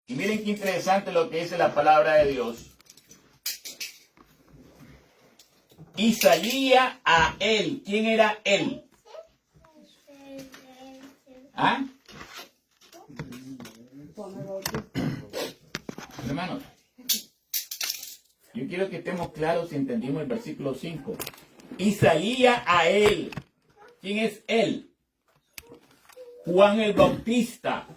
Y miren qué interesante lo que dice la palabra de Dios. Y salía a él. ¿Quién era él? ¿Ah? Hermanos, yo quiero que estemos claros si entendimos el versículo 5. Y salía a él. ¿Quién es él? Juan el Bautista.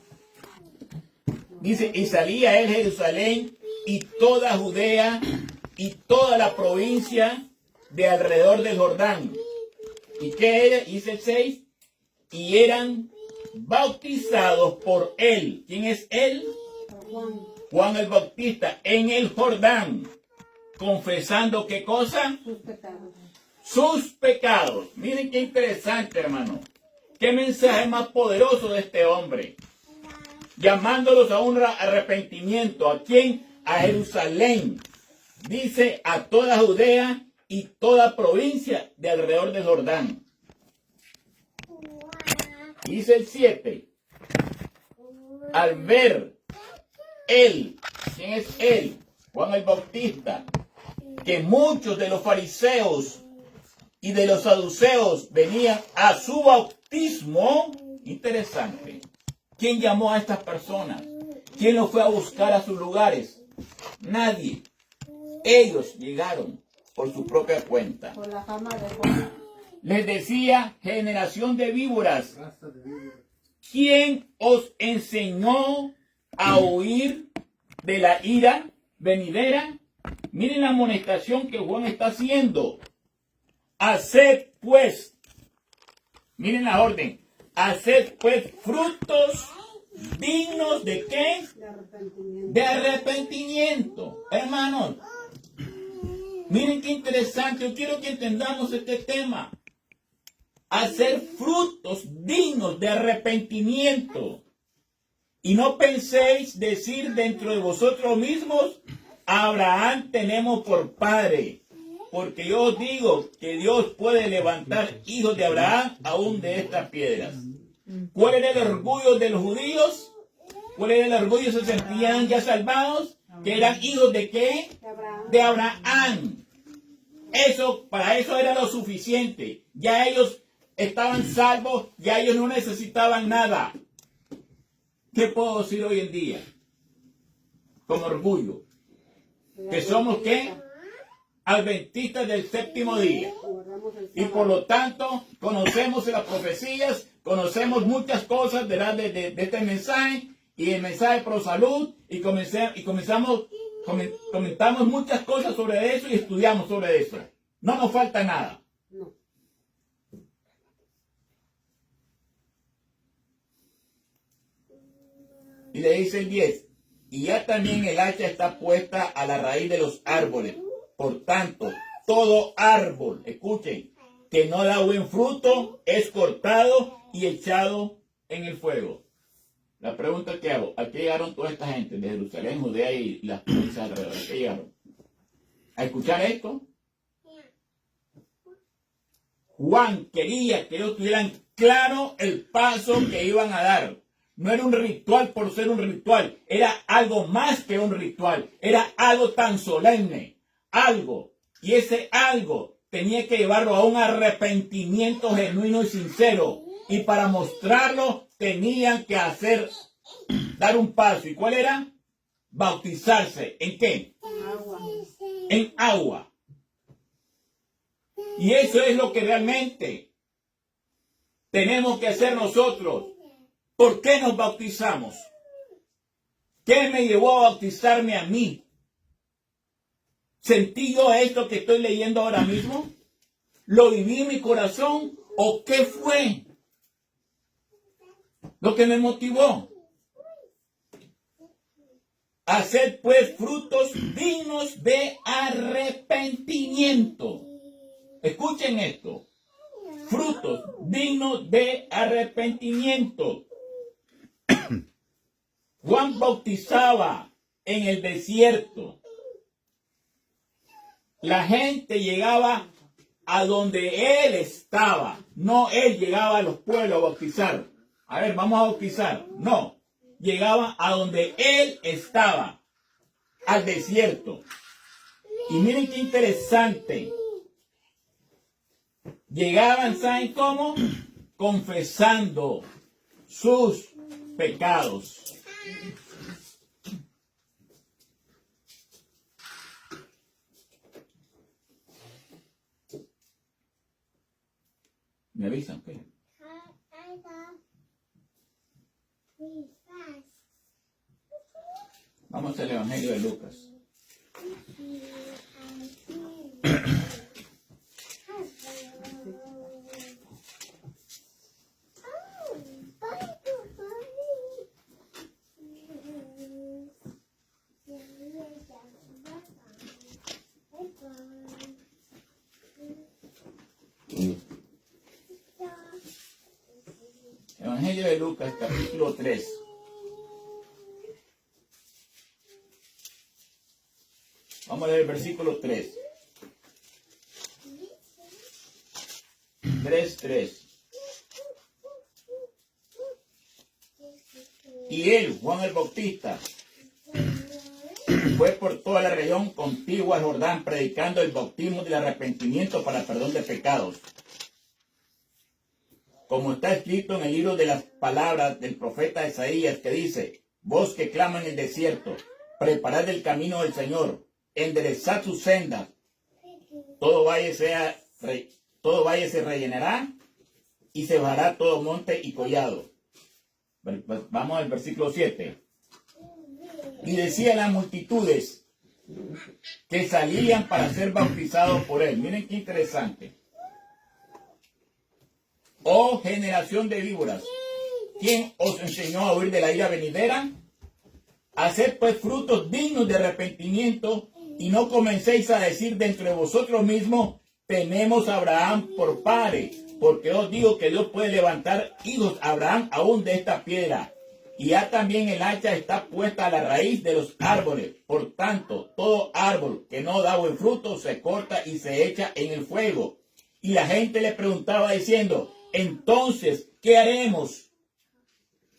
Dice, y salía a él Jerusalén y toda Judea y toda la provincia de alrededor del Jordán. ¿Y qué era? Dice el 6. Y eran bautizados por él. ¿Quién es él? Juan el Bautista en el Jordán. Confesando ¿qué cosa? Sus pecados. Sus pecados. Miren qué interesante, hermano. Qué mensaje más poderoso de este hombre. Llamándolos a un arrepentimiento. ¿A quién? A Jerusalén. Dice a toda Judea y toda provincia de alrededor del Jordán. Dice el 7. Al ver él, ¿quién es él? Juan el Bautista, que muchos de los fariseos y de los saduceos venían a su bautismo. Interesante. ¿Quién llamó a estas personas? ¿Quién los fue a buscar a sus lugares? Nadie. Ellos llegaron por su propia cuenta. Por la fama de Juan. Les decía, generación de víboras, ¿quién os enseñó a huir de la ira venidera? Miren la amonestación que Juan está haciendo. Haced pues, miren la orden, haced pues frutos dignos de ¿qué? De arrepentimiento. De arrepentimiento. Hermanos, miren qué interesante, yo quiero que entendamos este tema. Hacer frutos dignos de arrepentimiento. Y no penséis decir dentro de vosotros mismos, Abraham tenemos por padre. Porque yo os digo que Dios puede levantar hijos de Abraham aún de estas piedras. ¿Cuál era el orgullo de los judíos? ¿Cuál era el orgullo? ¿Se sentían ya salvados? ¿Que eran hijos de qué? De Abraham. Eso, para eso era lo suficiente. Ya ellos estaban salvos, ya ellos no necesitaban nada. ¿Qué puedo decir hoy en día? Con orgullo. ¿Que somos qué? Adventistas del séptimo día. Y por lo tanto, conocemos las profecías, conocemos muchas cosas de este mensaje y el mensaje pro salud y comentamos muchas cosas sobre eso y estudiamos sobre eso. No nos falta nada. No. Y le dice el 10, y ya también el hacha está puesta a la raíz de los árboles. Por tanto, todo árbol, escuchen, que no da buen fruto es cortado y echado en el fuego. La pregunta que hago, ¿a qué llegaron toda esta gente de Jerusalén, Judea y las provincias alrededor? ¿A qué llegaron? ¿A escuchar esto? Juan quería que ellos tuvieran claro el paso que iban a dar. No era un ritual por ser un ritual, era algo más que un ritual, era algo tan solemne, algo, y ese algo tenía que llevarlo a un arrepentimiento genuino y sincero, y para mostrarlo tenían que dar un paso. ¿Y cuál era? Bautizarse. ¿En qué? Agua. En agua. Y eso es lo que realmente tenemos que hacer nosotros. ¿Por qué nos bautizamos? ¿Qué me llevó a bautizarme a mí? ¿Sentí yo esto que estoy leyendo ahora mismo? ¿Lo viví en mi corazón? ¿O qué fue lo que me motivó? Haced pues frutos dignos de arrepentimiento. Escuchen esto. Frutos dignos de arrepentimiento. Juan bautizaba en el desierto. La gente llegaba a donde él estaba. No él llegaba a los pueblos a bautizar. A ver, vamos a bautizar. No. llegaba a donde él estaba, al desierto. Y miren qué interesante. Llegaban, ¿saben cómo? Confesando sus pecados. ¿Me avisan? ¿Qué? Vamos al Evangelio de Lucas. Evangelio de Lucas, capítulo 3. Vamos a leer el versículo 3. 3:3. Y él, Juan el Bautista, fue por toda la región contigua al Jordán, predicando el bautismo del arrepentimiento para perdón de pecados. Como está escrito en el libro de las palabras del profeta Isaías, que dice: voz que clama en el desierto, preparad el camino del Señor, enderezad sus sendas, todo valle se rellenará y se bajará todo monte y collado. Vamos al versículo 7. Y decía a las multitudes que salían para ser bautizados por él. Miren qué interesante. Oh generación de víboras, ¿quién os enseñó a huir de la ira venidera? Haced pues frutos dignos de arrepentimiento y no comencéis a decir dentro de vosotros mismos: tenemos a Abraham por padre, porque os digo que Dios puede levantar hijos a Abraham aún de esta piedra. Y ya también el hacha está puesta a la raíz de los árboles. Por tanto, todo árbol que no da buen fruto se corta y se echa en el fuego. Y la gente le preguntaba diciendo: entonces, ¿qué haremos?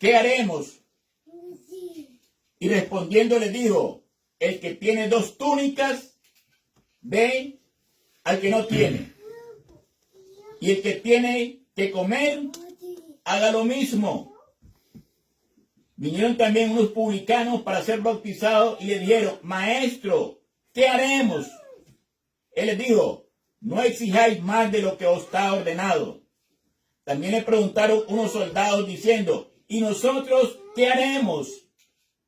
¿Qué haremos? Y respondiendo le dijo: el que tiene 2 túnicas, dé al que no tiene. Y el que tiene que comer, haga lo mismo. Vinieron también unos publicanos para ser bautizados y le dijeron: maestro, ¿qué haremos? Él les dijo: no exijáis más de lo que os está ordenado. También le preguntaron unos soldados diciendo: ¿y nosotros qué haremos?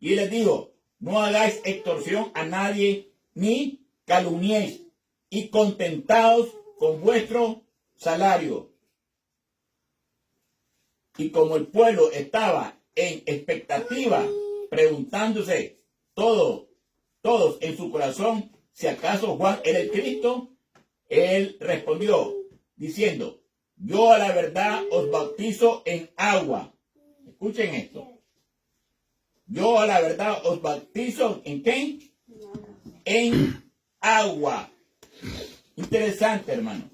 Y él les dijo: no hagáis extorsión a nadie, ni calumniéis, y contentaos con vuestro salario. Y como el pueblo estaba en expectativa, preguntándose todos en su corazón si acaso Juan era el Cristo, él respondió diciendo: yo a la verdad os bautizo en agua. Escuchen esto. Yo a la verdad os bautizo ¿en qué? En agua. Interesante, hermano.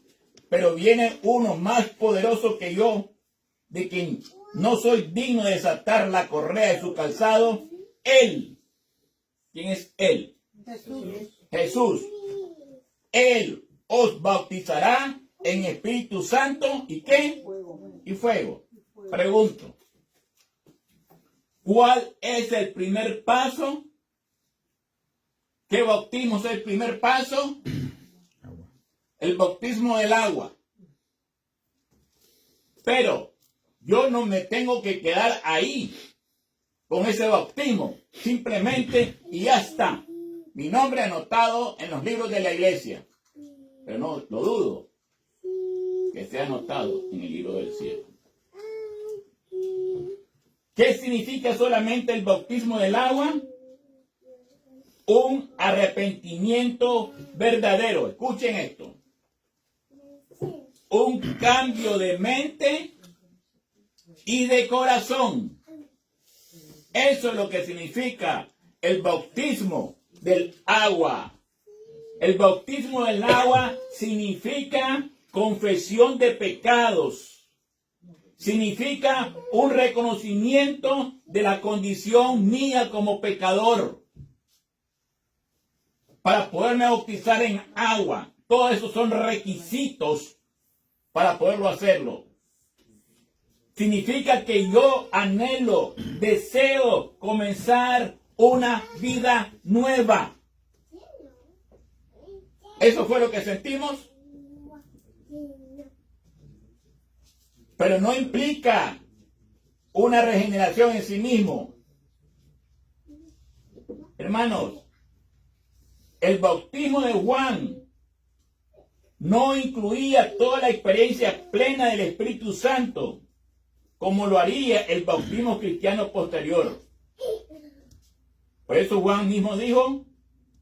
Pero viene uno más poderoso que yo, de quien no soy digno de desatar la correa de su calzado. Él. ¿Quién es él? Jesús. Él os bautizará en Espíritu Santo y ¿qué? Y fuego. Pregunto: ¿cuál es el primer paso? ¿Qué bautismo es el primer paso? El bautismo del agua. Pero yo no me tengo que quedar ahí con ese bautismo. Simplemente y ya está. Mi nombre anotado en los libros de la iglesia. Pero no lo dudo que sea anotado en el libro del cielo. ¿Qué significa solamente el bautismo del agua? Un arrepentimiento verdadero. Escuchen esto. Un cambio de mente y de corazón. Eso es lo que significa el bautismo del agua. El bautismo del agua significa confesión de pecados. significa un reconocimiento de la condición mía como pecador. Para poderme bautizar en agua, todos esos son requisitos para poderlo hacerlo. Significa que yo anhelo, deseo comenzar una vida nueva. Eso fue lo que sentimos. Pero no implica una regeneración en sí mismo. Hermanos, el bautismo de Juan no incluía toda la experiencia plena del Espíritu Santo, como lo haría el bautismo cristiano posterior. Por eso Juan mismo dijo,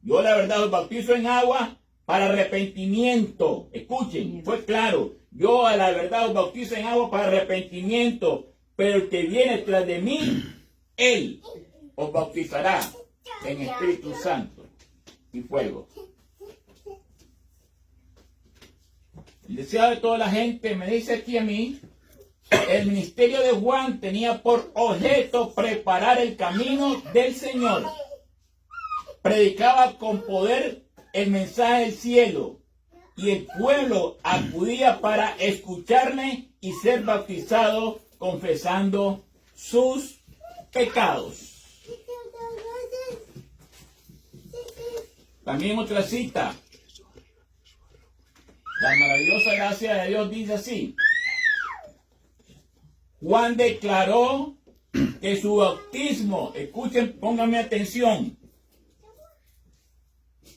yo la verdad os bautizo en agua para arrepentimiento. Escuchen, fue claro, yo a la verdad os bautizo en agua para arrepentimiento, pero el que viene tras de mí, él os bautizará en Espíritu Santo y fuego. El deseo de toda la gente me dice aquí a mí, el ministerio de Juan tenía por objeto preparar el camino del Señor. Predicaba con poder el mensaje del cielo y el pueblo acudía para escucharle y ser bautizado confesando sus pecados. También otra cita. La maravillosa gracia de Dios dice así. Juan declaró que su bautismo, escuchen, pónganme atención.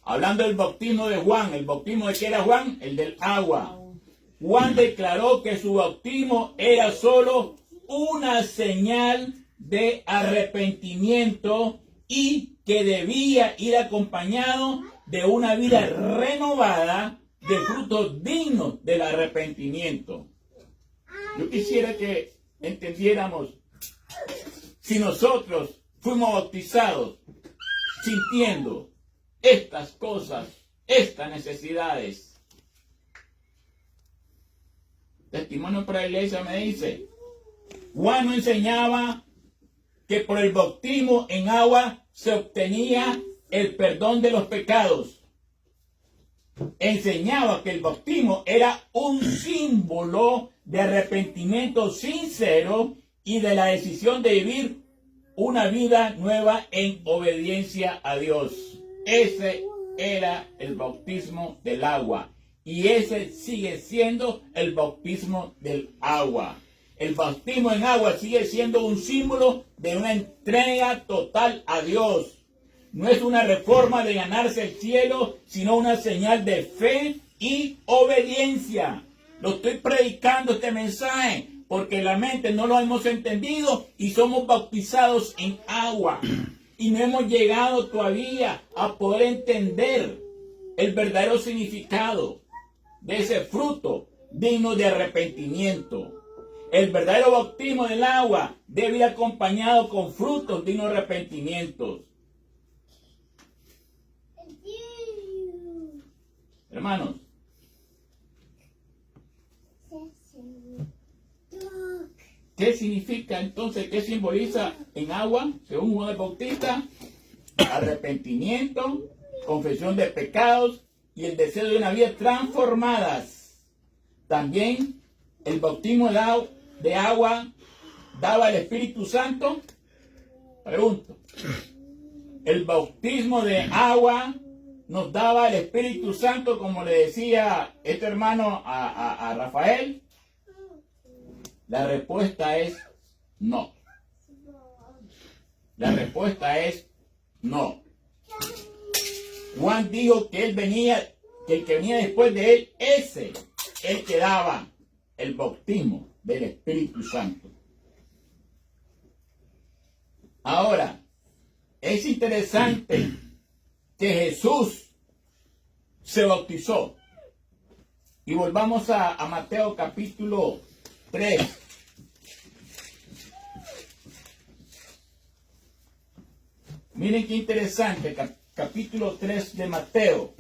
Hablando del bautismo de Juan, ¿el bautismo de qué era Juan? El del agua. Juan declaró que su bautismo era solo una señal de arrepentimiento y que debía ir acompañado de una vida renovada de frutos dignos del arrepentimiento. Yo quisiera que entendiéramos, si nosotros fuimos bautizados sintiendo estas cosas, estas necesidades. Testimonio para la iglesia me dice, Juan no enseñaba que por el bautismo en agua se obtenía el perdón de los pecados. Enseñaba que el bautismo era un símbolo de arrepentimiento sincero y de la decisión de vivir una vida nueva en obediencia a Dios. Ese era el bautismo del agua y ese sigue siendo el bautismo del agua. El bautismo en agua sigue siendo un símbolo de una entrega total a Dios. No es una reforma de ganarse el cielo, sino una señal de fe y obediencia. Lo estoy predicando este mensaje porque la mente no lo hemos entendido y somos bautizados en agua. Y no hemos llegado todavía a poder entender el verdadero significado de ese fruto digno de arrepentimiento. El verdadero bautismo del agua debe ir acompañado con frutos dignos de arrepentimiento. Hermanos, ¿qué significa entonces, qué simboliza en agua, según Juan el Bautista? Arrepentimiento, confesión de pecados y el deseo de una vida transformadas. También el bautismo de agua daba el Espíritu Santo. Pregunto, el bautismo de agua nos daba el Espíritu Santo, como le decía este hermano a Rafael. La respuesta es no. La respuesta es no. Juan dijo que que el que venía después de él, ese, el que daba el bautismo del Espíritu Santo. Ahora, es interesante que Jesús se bautizó. Y volvamos a Mateo capítulo 3. Miren qué interesante, capítulo 3 de Mateo.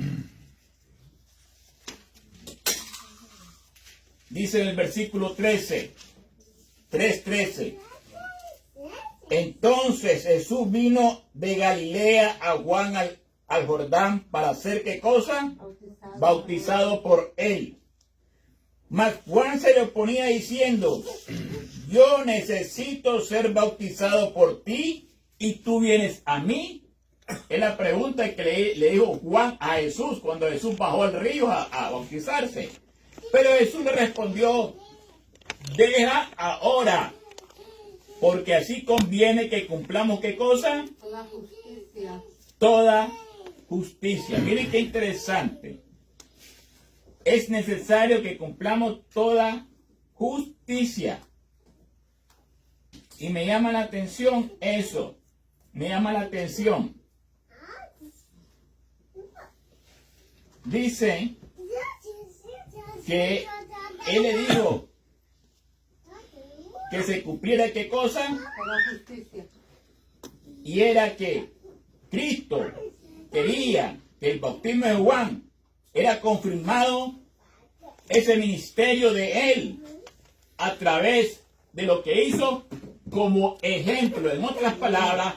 Dice en el versículo 13, 3:13. Entonces Jesús vino de Galilea a Juan al Jordán para hacer ¿qué cosa? Bautizado por él. Mas Juan se le oponía diciendo: yo necesito ser bautizado por ti y tú vienes a mí. Es la pregunta que le dijo Juan a Jesús cuando Jesús bajó al río a bautizarse. Pero Jesús le respondió: deja ahora, porque así conviene que cumplamos ¿qué cosa? Toda justicia. Toda justicia. Miren qué interesante. Es necesario que cumplamos toda justicia. Y me llama la atención eso. Me llama la atención. Dice que él le dijo que se cumpliera ¿qué cosa? Toda justicia. Y era que Cristo quería que el bautismo de Juan era confirmado, ese ministerio de él, a través de lo que hizo como ejemplo. En otras palabras,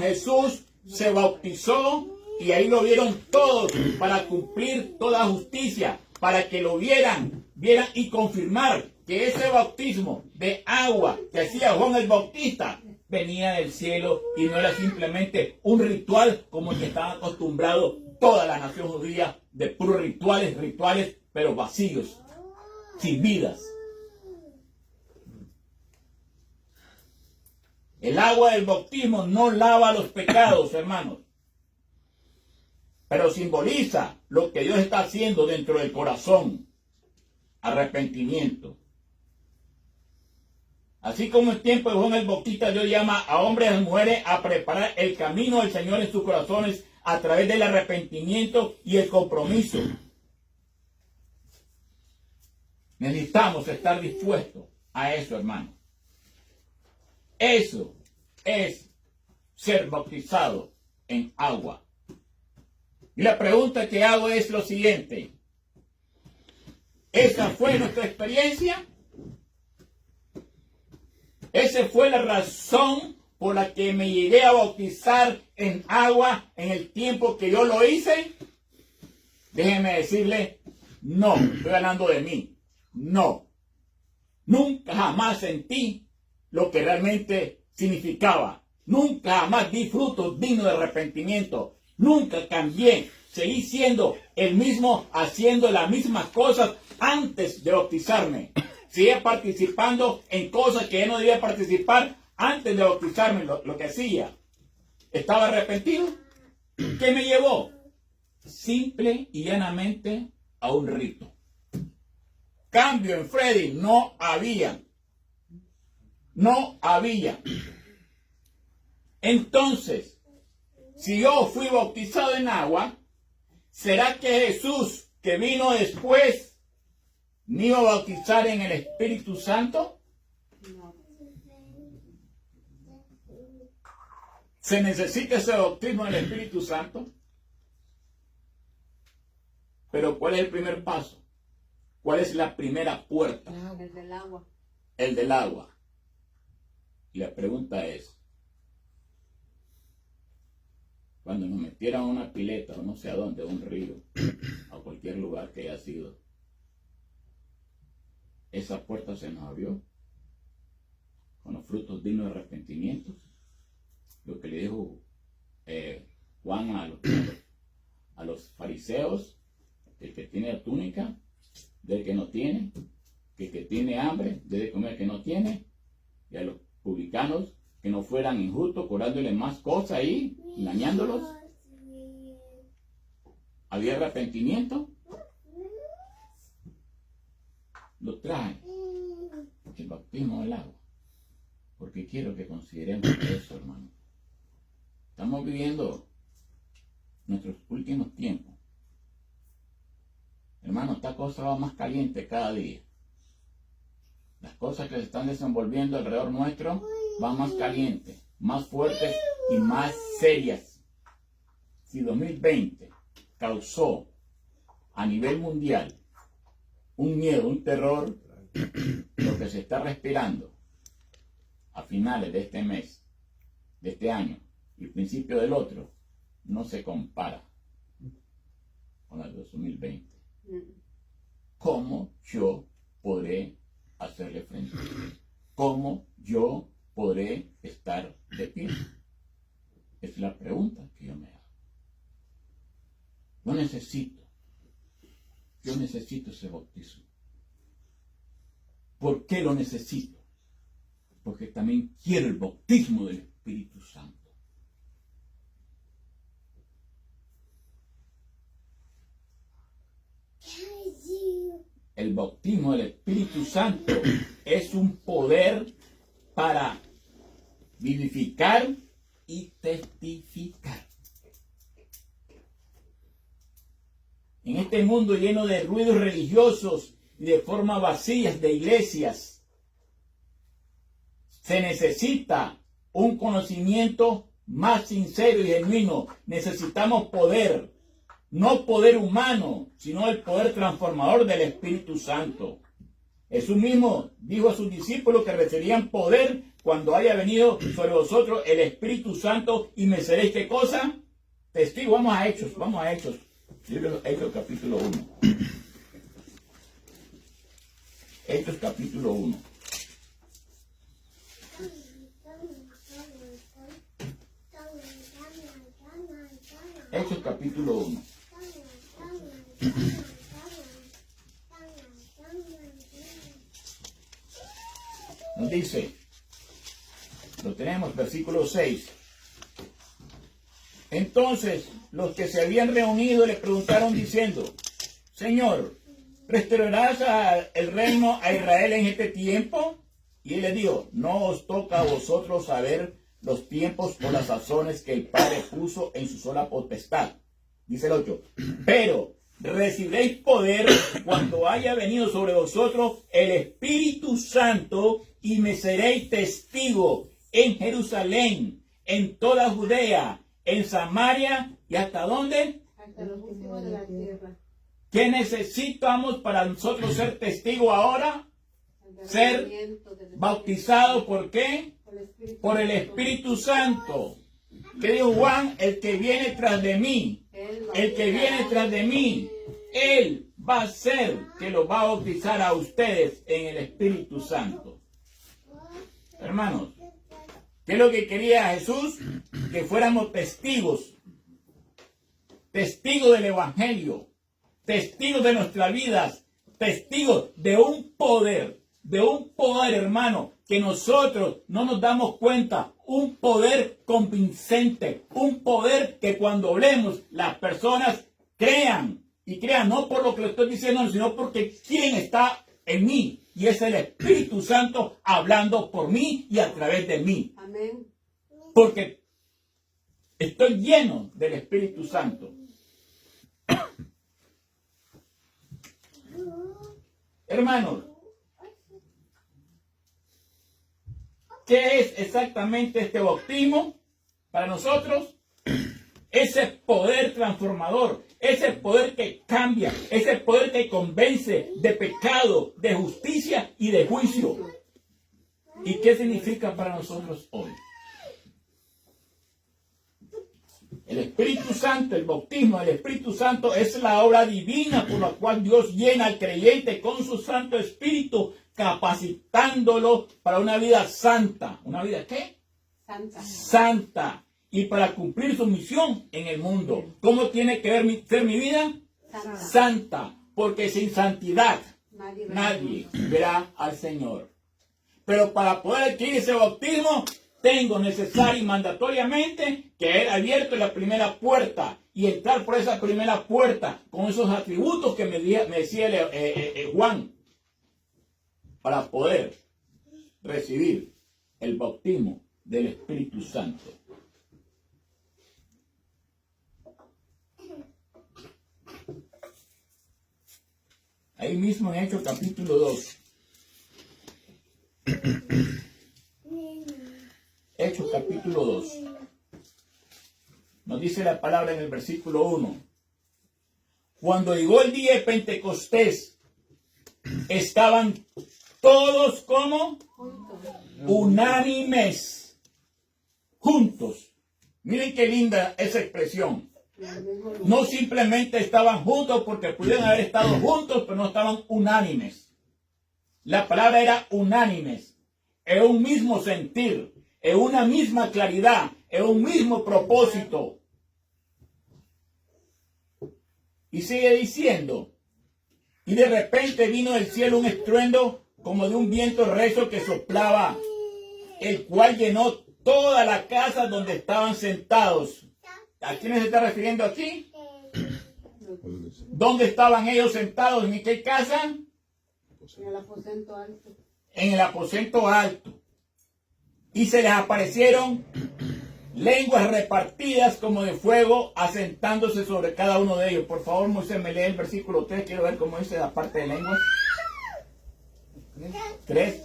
Jesús se bautizó y ahí lo vieron todos para cumplir toda justicia, para que lo vieran y confirmar que ese bautismo de agua que hacía Juan el Bautista venía del cielo y no era simplemente un ritual como el que estaba acostumbrado toda la nación judía, de puros rituales, pero vacíos, sin vidas. El agua del bautismo no lava los pecados, hermanos, pero simboliza lo que Dios está haciendo dentro del corazón: arrepentimiento. Así como en tiempo de Juan el Bautista, Dios llama a hombres y mujeres a preparar el camino del Señor en sus corazones a través del arrepentimiento y el compromiso. Necesitamos estar dispuestos a eso, hermano. Eso es ser bautizado en agua. Y la pregunta que hago es lo siguiente: ¿esa fue nuestra experiencia? ¿Esa fue la razón por la que me llegué a bautizar en agua en el tiempo que yo lo hice? Déjeme decirle, no, estoy hablando de mí. No. Nunca jamás sentí lo que realmente significaba. Nunca jamás di frutos dignos de arrepentimiento. Nunca cambié. Seguí siendo el mismo, haciendo las mismas cosas antes de bautizarme. Seguía participando en cosas que yo no debía participar antes de bautizarme, lo que hacía. ¿Estaba arrepentido? ¿Qué me llevó? Simple y llanamente a un rito. Cambio en Freddy no había. No había. Entonces, si yo fui bautizado en agua, ¿será que Jesús, que vino después, me iba a bautizar en el Espíritu Santo? No. ¿Se necesita ese bautismo del Espíritu Santo? Pero ¿cuál es el primer paso? ¿Cuál es la primera puerta? El del agua. El del agua. Y la pregunta es, cuando nos metieran a una pileta o no sé a dónde, a un río, a cualquier lugar que haya sido, esa puerta se nos abrió con los frutos dignos de arrepentimiento. Lo que le dijo Juan a los fariseos: el que tiene la túnica, del que no tiene; que el que tiene hambre, debe comer el que no tiene; y a los publicanos, que no fueran injustos, cobrándole más cosas ahí, engañándolos. ¿Había arrepentimiento? Lo trae el bautismo del agua, porque quiero que consideremos eso, hermano. Estamos viviendo nuestros últimos tiempos. Hermano, esta cosa va más caliente cada día. Las cosas que se están desenvolviendo alrededor nuestro van más calientes, más fuertes y más serias. Si 2020 causó a nivel mundial un miedo, un terror, lo que se está respirando a finales de este mes, de este año y principio del otro, no se compara con el 2020. ¿Cómo yo podré hacerle frente? ¿Cómo yo podré estar de pie? Es la pregunta que yo me hago. Yo necesito ese bautismo. ¿Por qué lo necesito? Porque también quiero el bautismo del Espíritu Santo. El bautismo del Espíritu Santo es un poder para vivificar y testificar. En este mundo lleno de ruidos religiosos y de formas vacías de iglesias, se necesita un conocimiento más sincero y genuino. Necesitamos poder, no poder humano, sino el poder transformador del Espíritu Santo. Jesús mismo dijo a sus discípulos que recibirían poder cuando haya venido sobre vosotros el Espíritu Santo y me seréis, ¿qué cosa? Testigo. Vamos a Hechos. Libro de Hechos capítulo 1. Hechos capítulo 1. Hechos capítulo 1. Nos dice, lo tenemos, versículo 6. Entonces, los que se habían reunido le preguntaron diciendo, Señor, ¿restaurarás el reino a Israel en este tiempo? Y él le dijo, no os toca a vosotros saber los tiempos o las sazones que el Padre puso en su sola potestad. Dice el 8, pero recibiréis poder cuando haya venido sobre vosotros el Espíritu Santo y me seréis testigo en Jerusalén, en toda Judea, en Samaria y ¿hasta dónde? Hasta los últimos de la tierra. ¿Qué necesitamos para nosotros ser testigos ahora? Ser bautizados, ¿por qué? Por el Espíritu Santo. ¿Qué dijo Juan? El que viene tras de mí, Él va a ser que los va a bautizar a ustedes en el Espíritu Santo. Hermanos, ¿qué es lo que quería Jesús? Que fuéramos testigos del Evangelio, testigos de nuestras vidas, testigos de un poder, hermano, que nosotros no nos damos cuenta, un poder convincente, un poder que cuando hablemos las personas crean, y crean no por lo que le estoy diciendo, sino porque quien está en mí, y es el Espíritu Santo hablando por mí y a través de mí. Amén. Porque estoy lleno del Espíritu Santo. Hermanos, ¿qué es exactamente este bautismo para nosotros? Ese poder transformador, ese poder que cambia, ese poder que convence de pecado, de justicia y de juicio. ¿Y qué significa para nosotros hoy? El Espíritu Santo, el bautismo del Espíritu Santo es la obra divina por la cual Dios llena al creyente con su Santo Espíritu, capacitándolo para una vida santa. ¿Una vida qué? Santa. Santa. Y para cumplir su misión en el mundo. ¿Cómo tiene que ser mi vida? Santa. Santa. Porque sin santidad nadie verá al Señor. Pero para poder adquirir ese bautismo, tengo necesario y mandatoriamente que haber abierto la primera puerta y entrar por esa primera puerta con esos atributos que me decía Juan, para poder recibir el bautismo del Espíritu Santo. Ahí mismo en Hechos capítulo 2. Hechos capítulo 2. Nos dice la palabra en el versículo 1. Cuando llegó el día de Pentecostés, estaban todos como Juntos. unánimes, juntos. Miren qué linda esa expresión. En el mismo lugar. No simplemente estaban juntos porque pudieron haber estado juntos, pero no estaban unánimes. La palabra era unánimes, en un mismo sentir, en una misma claridad, en un mismo propósito. Y sigue diciendo, y de repente vino del cielo un estruendo como de un viento recio que soplaba, el cual llenó toda la casa donde estaban sentados. ¿A quiénes se está refiriendo aquí? ¿Dónde estaban ellos sentados? ¿En qué casa? En el aposento alto. En el aposento alto. Y se les aparecieron lenguas repartidas como de fuego, asentándose sobre cada uno de ellos. Por favor, Moisés, me lee el versículo 3. Quiero ver cómo dice la parte de lenguas. 3.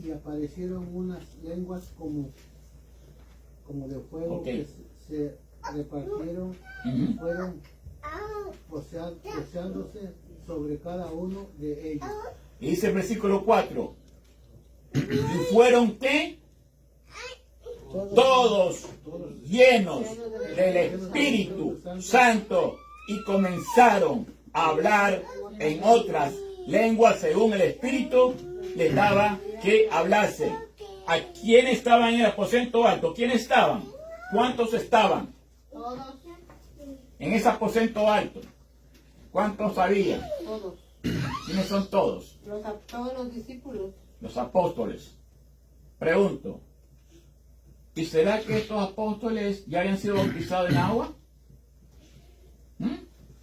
Y aparecieron unas lenguas como de fuego Ok. que se repartieron y fueron poseándose sobre cada uno de ellos. Y dice el versículo 4. ¿Y fueron qué? Todos llenos del Espíritu Santo y comenzaron a hablar en otras lenguas según el Espíritu les daba que hablase. ¿A quién estaban en el aposento alto? ¿Quién estaban? ¿Cuántos estaban Todos. en ese aposento alto? ¿Cuántos había? Todos. ¿Quiénes son todos? Todos los discípulos. Los apóstoles. Pregunto, ¿y será que estos apóstoles ya habían sido bautizados en agua?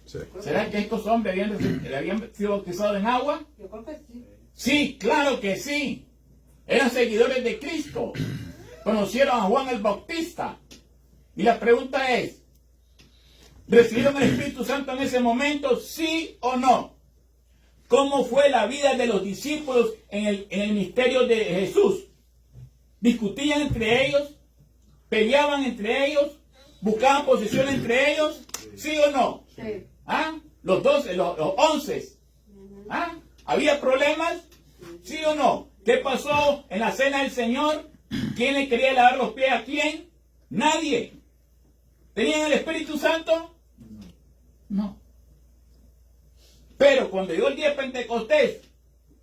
Sí. ¿Será que estos hombres habían sido bautizados en agua? Yo creo que sí. Sí, claro que sí. Eran seguidores de Cristo. Conocieron a Juan el Bautista. Y la pregunta es, ¿recibieron el Espíritu Santo en ese momento? ¿Sí o no? ¿Cómo fue la vida de los discípulos en el ministerio de Jesús? ¿Discutían entre ellos? ¿Peleaban entre ellos? ¿Buscaban posición entre ellos? ¿Sí o no? Sí. ¿Ah? Los 12, los 11. ¿Ah? ¿Había problemas? ¿Sí o no? ¿Qué pasó en la cena del Señor? ¿Quién le quería lavar los pies a quién? Nadie. ¿Tenían el Espíritu Santo? No. Pero cuando llegó el día de Pentecostés,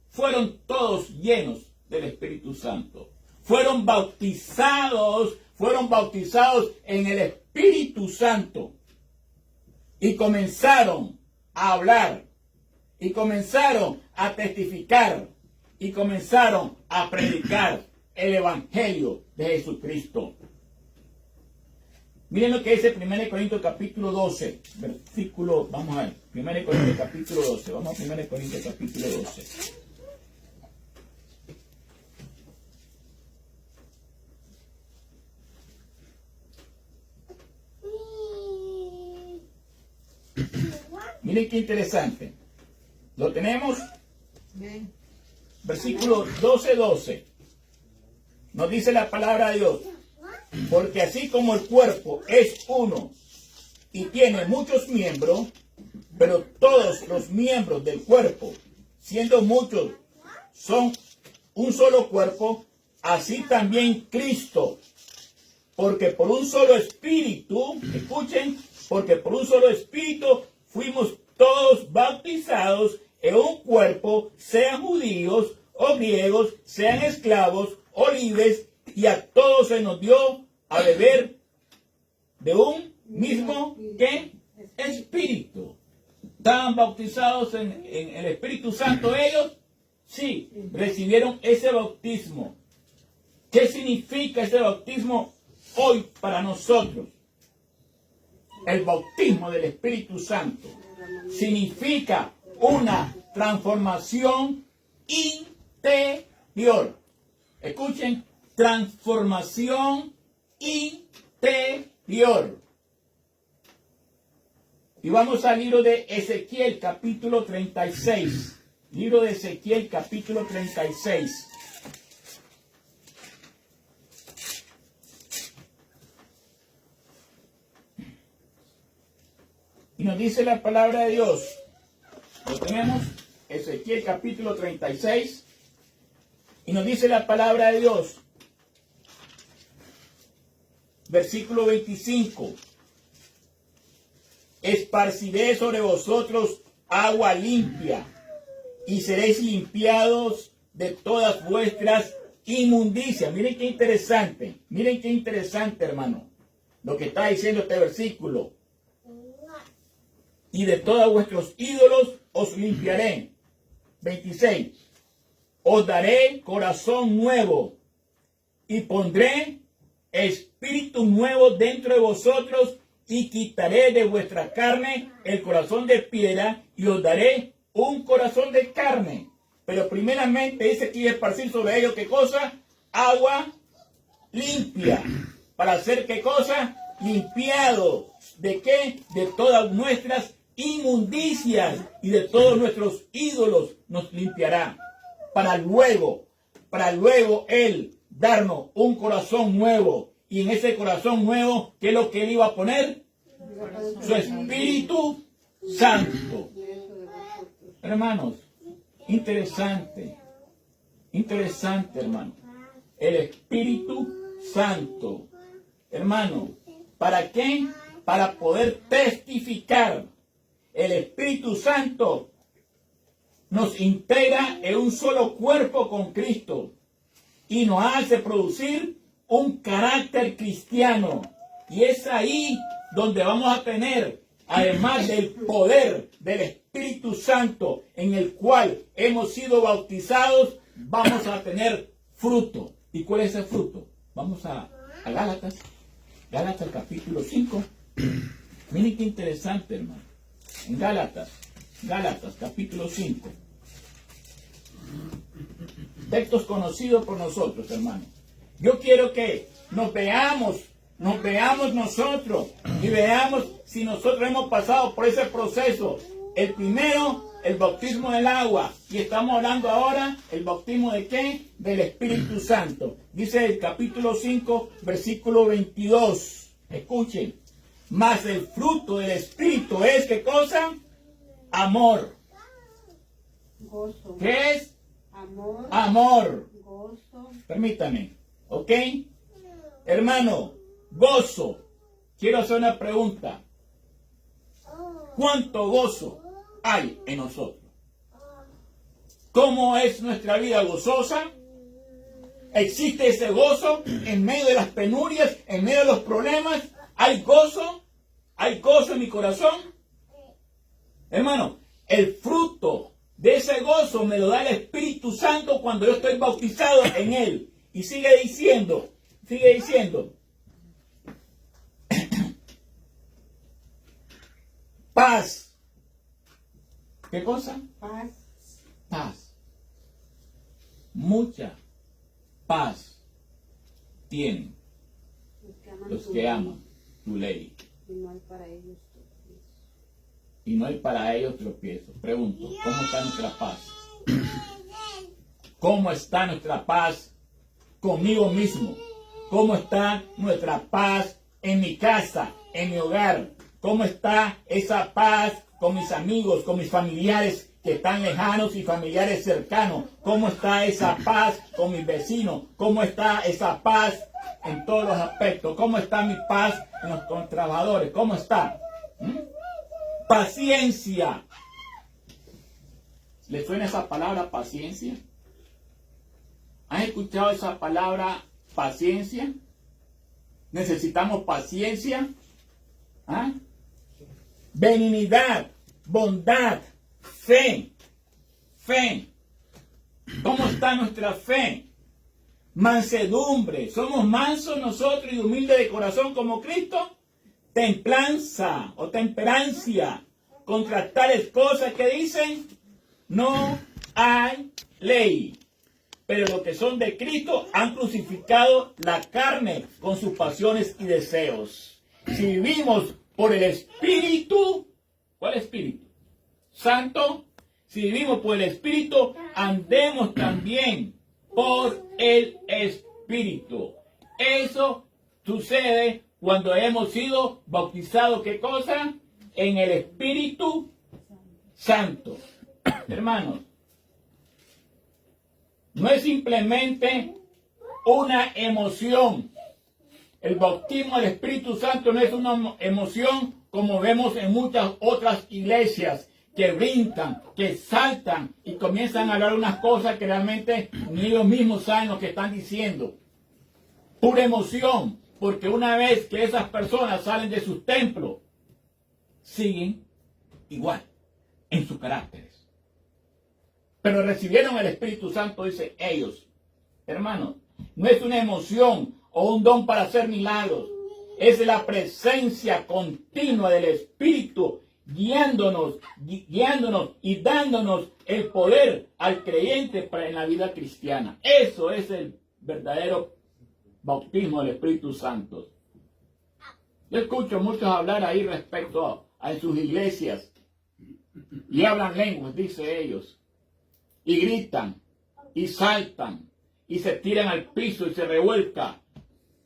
fueron todos llenos del Espíritu Santo. Fueron bautizados en el Espíritu Santo. Y comenzaron a hablar. Y comenzaron a testificar. Y comenzaron a predicar el Evangelio de Jesucristo. Miren lo que dice 1 Corintios capítulo 12, versículo, vamos a ver, 1 Corintios capítulo 12, vamos a 1 Corintios capítulo 12. Miren qué interesante. ¿Lo tenemos? Bien. Versículo 12. Nos dice la palabra de Dios. Porque así como el cuerpo es uno y tiene muchos miembros, pero todos los miembros del cuerpo, siendo muchos, son un solo cuerpo, así también Cristo. Porque por un solo espíritu, escuchen, porque por un solo espíritu fuimos todos bautizados en un cuerpo, sean judíos o griegos, sean esclavos o libres, y a todos se nos dio a beber de un mismo ¿qué? Espíritu. ¿Estaban bautizados en el Espíritu Santo ellos? Sí, recibieron ese bautismo. ¿Qué significa ese bautismo hoy para nosotros? El bautismo del Espíritu Santo significa una transformación interior. Escuchen, transformación interior. Y vamos al libro de Ezequiel, capítulo 36. Libro de Ezequiel, capítulo 36. Y nos dice la palabra de Dios. Lo tenemos, Ezequiel capítulo 36. Y nos dice la palabra de Dios. Versículo 25. Esparciré sobre vosotros agua limpia, y seréis limpiados de todas vuestras inmundicias. Miren qué interesante, hermano, lo que está diciendo este versículo. Y de todos vuestros ídolos os limpiaré. 26. Os daré corazón nuevo, y pondré espíritu nuevo dentro de vosotros, y quitaré de vuestra carne el corazón de piedra, y os daré un corazón de carne. Pero primeramente dice que iba a esparcir sobre ellos, ¿qué cosa? Agua limpia. ¿Para hacer qué cosa? Limpiado. ¿De qué? De todas nuestras inmundicias y de todos nuestros ídolos nos limpiará. Para luego Él darnos un corazón nuevo. Y en ese corazón nuevo, ¿qué es lo que Él iba a poner? Su Espíritu Santo. Hermanos, interesante, hermano. El Espíritu Santo. Hermano, ¿para qué? Para poder testificar. El Espíritu Santo nos integra en un solo cuerpo con Cristo y nos hace producir un carácter cristiano. Y es ahí donde vamos a tener, además del poder del Espíritu Santo en el cual hemos sido bautizados, vamos a tener fruto. ¿Y cuál es ese fruto? Vamos a Gálatas capítulo 5. Miren qué interesante, hermano. En Gálatas capítulo 5. Textos conocidos por nosotros, hermano. Yo quiero que nos veamos nosotros y veamos si nosotros hemos pasado por ese proceso. El primero, el bautismo del agua. Y estamos hablando ahora, ¿el bautismo de qué? Del Espíritu Santo. Dice el capítulo 5, versículo 22. Escuchen. Mas el fruto del Espíritu es, ¿qué cosa? Amor. Gozo. ¿Qué es? Amor. Amor. Gozo. Permítame. ¿Ok? Hermano, gozo. Quiero hacer una pregunta. ¿Cuánto gozo hay en nosotros? ¿Cómo es nuestra vida gozosa? ¿Existe ese gozo en medio de las penurias, en medio de los problemas? ¿Hay gozo? ¿Hay gozo en mi corazón? Hermano, el fruto de ese gozo me lo da el Espíritu Santo cuando yo estoy bautizado en Él. Y sigue diciendo, paz. ¿Qué cosa? Paz. Paz. Mucha paz tienen los que aman tu ley. Y no hay para ellos tropiezo. Y no hay para ellos tropiezo. Pregunto, ¿cómo está nuestra paz? ¿Cómo está nuestra paz conmigo mismo? ¿Cómo está nuestra paz en mi casa, en mi hogar? ¿Cómo está esa paz con mis amigos, con mis familiares que están lejanos y familiares cercanos? ¿Cómo está esa paz con mis vecinos? ¿Cómo está esa paz en todos los aspectos? ¿Cómo está mi paz con los trabajadores? ¿Cómo está? Paciencia. ¿Le suena esa palabra paciencia? ¿Han escuchado esa palabra paciencia? ¿Necesitamos paciencia? ¿Ah? Benignidad, bondad, fe. ¿Cómo está nuestra fe? Mansedumbre. ¿Somos mansos nosotros y humildes de corazón como Cristo? Templanza o temperancia. Contra tales cosas que dicen, no hay ley. Pero los que son de Cristo han crucificado la carne con sus pasiones y deseos. Si vivimos por el Espíritu, ¿cuál Espíritu? Santo. Si vivimos por el Espíritu, andemos también por el Espíritu. Eso sucede cuando hemos sido bautizados, ¿qué cosa? en el Espíritu Santo. Hermanos, no es simplemente una emoción. El bautismo del Espíritu Santo no es una emoción como vemos en muchas otras iglesias que brincan, que saltan y comienzan a hablar unas cosas que realmente ni ellos mismos saben lo que están diciendo. Pura emoción, porque una vez que esas personas salen de sus templos, siguen igual en sus caracteres. Pero recibieron el Espíritu Santo, dice ellos. Hermanos, no es una emoción o un don para hacer milagros. Es la presencia continua del Espíritu guiándonos y dándonos el poder al creyente en la vida cristiana. Eso es el verdadero bautismo del Espíritu Santo. Yo escucho muchos hablar ahí respecto a sus iglesias y hablan lenguas, dice ellos, y gritan y saltan y se tiran al piso y se revuelcan.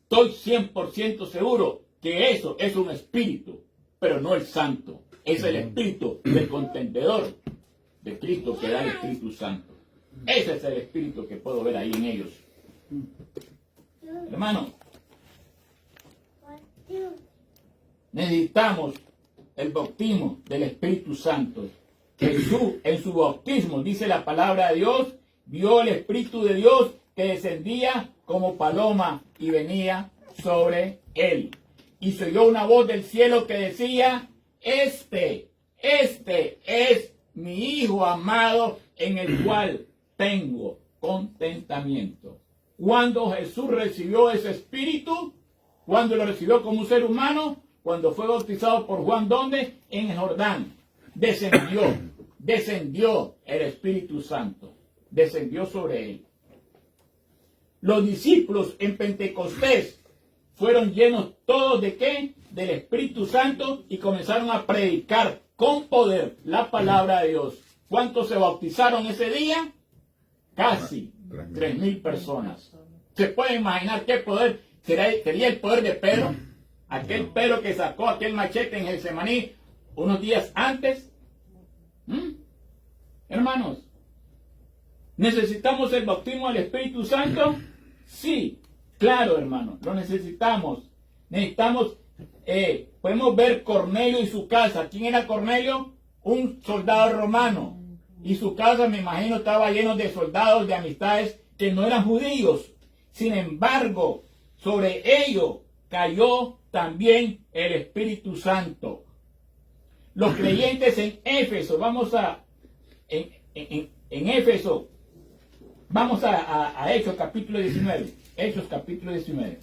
Estoy 100% seguro que eso es un espíritu, pero no el santo. Es el espíritu del contendedor de Cristo que da el Espíritu Santo. Ese es el espíritu que puedo ver ahí en ellos. Hermano, necesitamos el bautismo del Espíritu Santo. Jesús, en su bautismo, dice la palabra de Dios, vio el Espíritu de Dios que descendía como paloma y venía sobre él. Y se oyó una voz del cielo que decía: Este es mi Hijo amado, en el cual tengo contentamiento. Cuando Jesús recibió ese Espíritu, cuando lo recibió como un ser humano, cuando fue bautizado por Juan, ¿dónde? En el Jordán. Descendió el Espíritu Santo. Descendió sobre él. Los discípulos en Pentecostés fueron llenos todos de ¿qué? Del Espíritu Santo y comenzaron a predicar con poder la palabra de Dios. ¿Cuántos se bautizaron ese día? Casi 3,000 personas. ¿Se puede imaginar qué poder sería el poder de Pedro? Aquel Pedro que sacó aquel machete en Getsemaní unos días antes. Hermanos, ¿necesitamos el bautismo del Espíritu Santo? Sí, claro, hermano, lo necesitamos. Podemos ver Cornelio y su casa. ¿Quién era Cornelio? Un soldado romano. Y su casa, me imagino, estaba lleno de soldados, de amistades que no eran judíos. Sin embargo, sobre ellos cayó también el Espíritu Santo. Los creyentes en Éfeso, en Éfeso, vamos a Hechos capítulo 19. Hechos capítulo 19.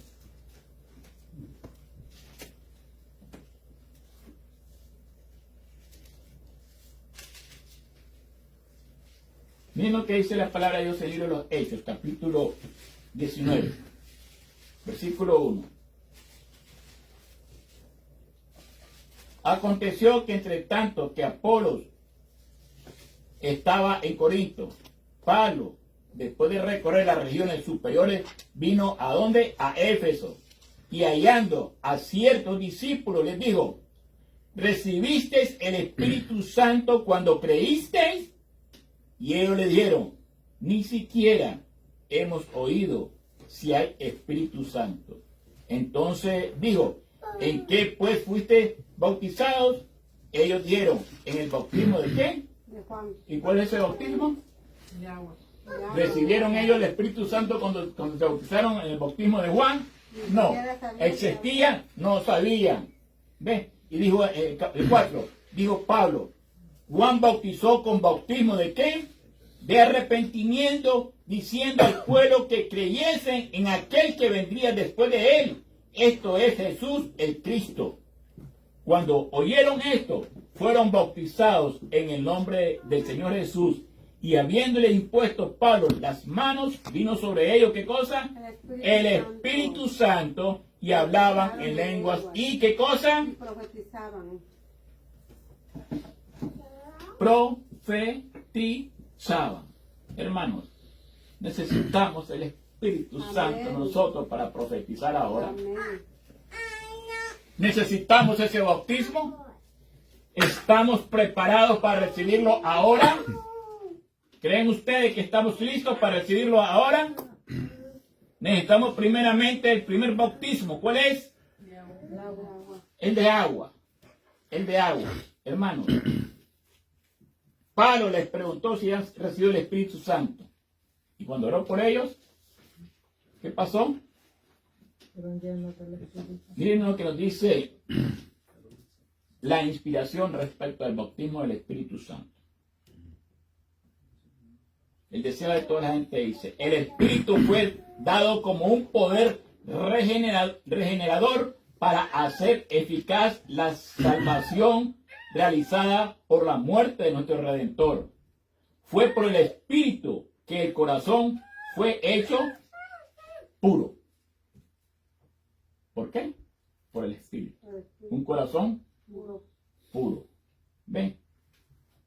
Miren lo que dice la palabra de Dios en el libro de los Hechos, capítulo 19, versículo 1. Aconteció que entre tanto que Apolos estaba en Corinto, Pablo, después de recorrer las regiones superiores, vino ¿a dónde? A Éfeso. Y hallando a ciertos discípulos les dijo: ¿recibisteis el Espíritu Santo cuando creísteis? Y ellos le dijeron: ni siquiera hemos oído si hay Espíritu Santo. Entonces dijo: ¿en qué pues fuiste bautizados? Ellos dijeron: ¿en el bautismo de qué? De Juan. ¿Y cuál es ese bautismo? De agua. ¿Recibieron ellos el Espíritu Santo cuando se bautizaron en el bautismo de Juan? No. ¿Existía? No sabían. ¿Ves? Y dijo el 4, dijo Pablo: Juan bautizó con bautismo ¿de qué? De arrepentimiento, diciendo al pueblo que creyesen en aquel que vendría después de él. Esto es Jesús el Cristo. Cuando oyeron esto, fueron bautizados en el nombre del Señor Jesús. Y habiéndole impuesto Pablo las manos, vino sobre ellos, ¿qué cosa? El Espíritu Santo, y hablaban en lenguas. ¿Y qué cosa? Profetizaban. Profetizaban. Hermanos, necesitamos el Espíritu Santo nosotros para profetizar ahora. Amén. ¿Necesitamos ese bautismo? ¿Estamos preparados para recibirlo ahora? ¿Creen ustedes que estamos listos para recibirlo ahora? Necesitamos primeramente el primer bautismo. ¿Cuál es? El de agua. El de agua. Hermanos, Pablo les preguntó si han recibido el Espíritu Santo. Y cuando oró por ellos, ¿qué pasó? Miren lo que nos dice la inspiración respecto al bautismo del Espíritu Santo. El deseo de toda la gente dice: el Espíritu fue dado como un poder regenerador para hacer eficaz la salvación realizada por la muerte de nuestro Redentor. Fue por el Espíritu que el corazón fue hecho puro. ¿Por qué? Por el Espíritu. Un corazón puro. ¿Ven?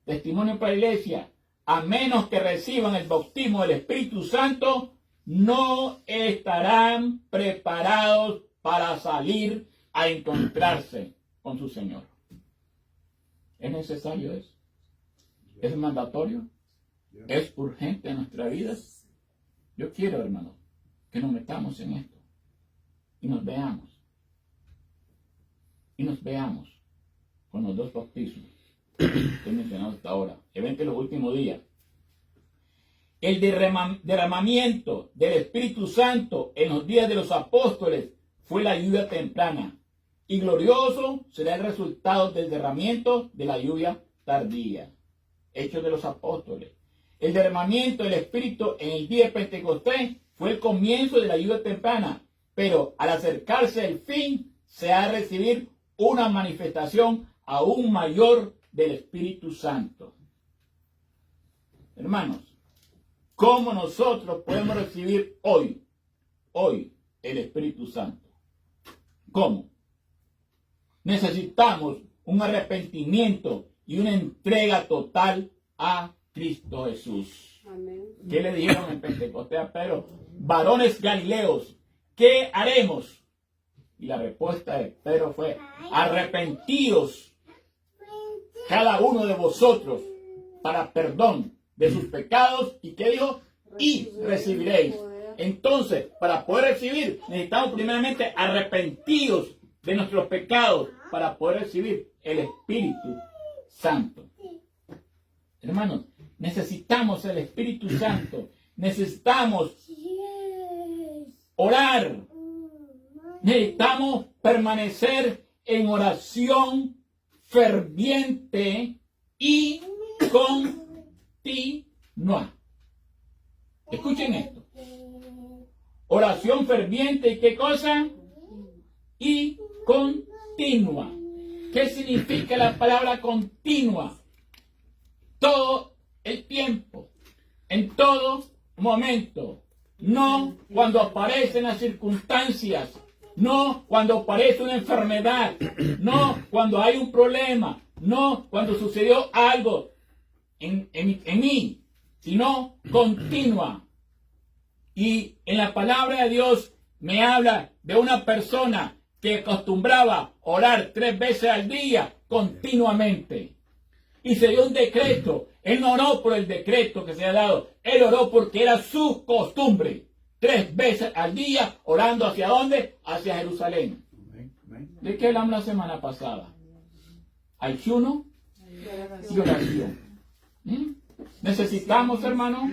Testimonio para la iglesia. A menos que reciban el bautismo del Espíritu Santo, no estarán preparados para salir a encontrarse con su Señor. ¿Es necesario eso? ¿Es mandatorio? ¿Es urgente en nuestra vida? Yo quiero, hermano, que nos metamos en esto y nos veamos. Y nos veamos con los dos bautismos que he mencionado hasta ahora. Evento en los últimos días. El derramamiento del Espíritu Santo en los días de los apóstoles fue la lluvia temprana, y glorioso será el resultado del derramamiento de la lluvia tardía. Hechos de los apóstoles. El derramamiento del Espíritu en el día de Pentecostés fue el comienzo de la lluvia temprana, pero al acercarse el fin se ha de recibir una manifestación aún mayor del Espíritu Santo. Hermanos, ¿cómo nosotros podemos recibir hoy el Espíritu Santo? ¿Cómo? Necesitamos un arrepentimiento y una entrega total a Cristo Jesús. Amén. ¿Qué le dijeron en Pentecostés a Pedro? Varones Galileos, ¿qué haremos? Y la respuesta de Pedro fue: arrepentíos cada uno de vosotros para perdón de sus pecados. ¿Y qué dijo? Y recibiréis. Entonces, para poder recibir, necesitamos primeramente arrepentidos de nuestros pecados para poder recibir el Espíritu Santo. Hermanos, necesitamos el Espíritu Santo. Necesitamos orar. Necesitamos permanecer en oración ferviente y continua. Escuchen esto. Oración ferviente y ¿qué cosa? Y continua. ¿Qué significa la palabra continua? Todo el tiempo, en todo momento. No cuando aparecen las circunstancias. No cuando aparece una enfermedad. No cuando hay un problema. No cuando sucedió algo en mí. Sino continua. Y en la palabra de Dios me habla de una persona que acostumbraba orar 3 veces al día continuamente. Y se dio un decreto. Él no oró por el decreto que se ha dado. Él oró porque era su costumbre. 3 veces al día orando ¿hacia dónde? Hacia Jerusalén. ¿De qué hablamos la semana pasada? Ayuno y oración. Necesitamos, hermano.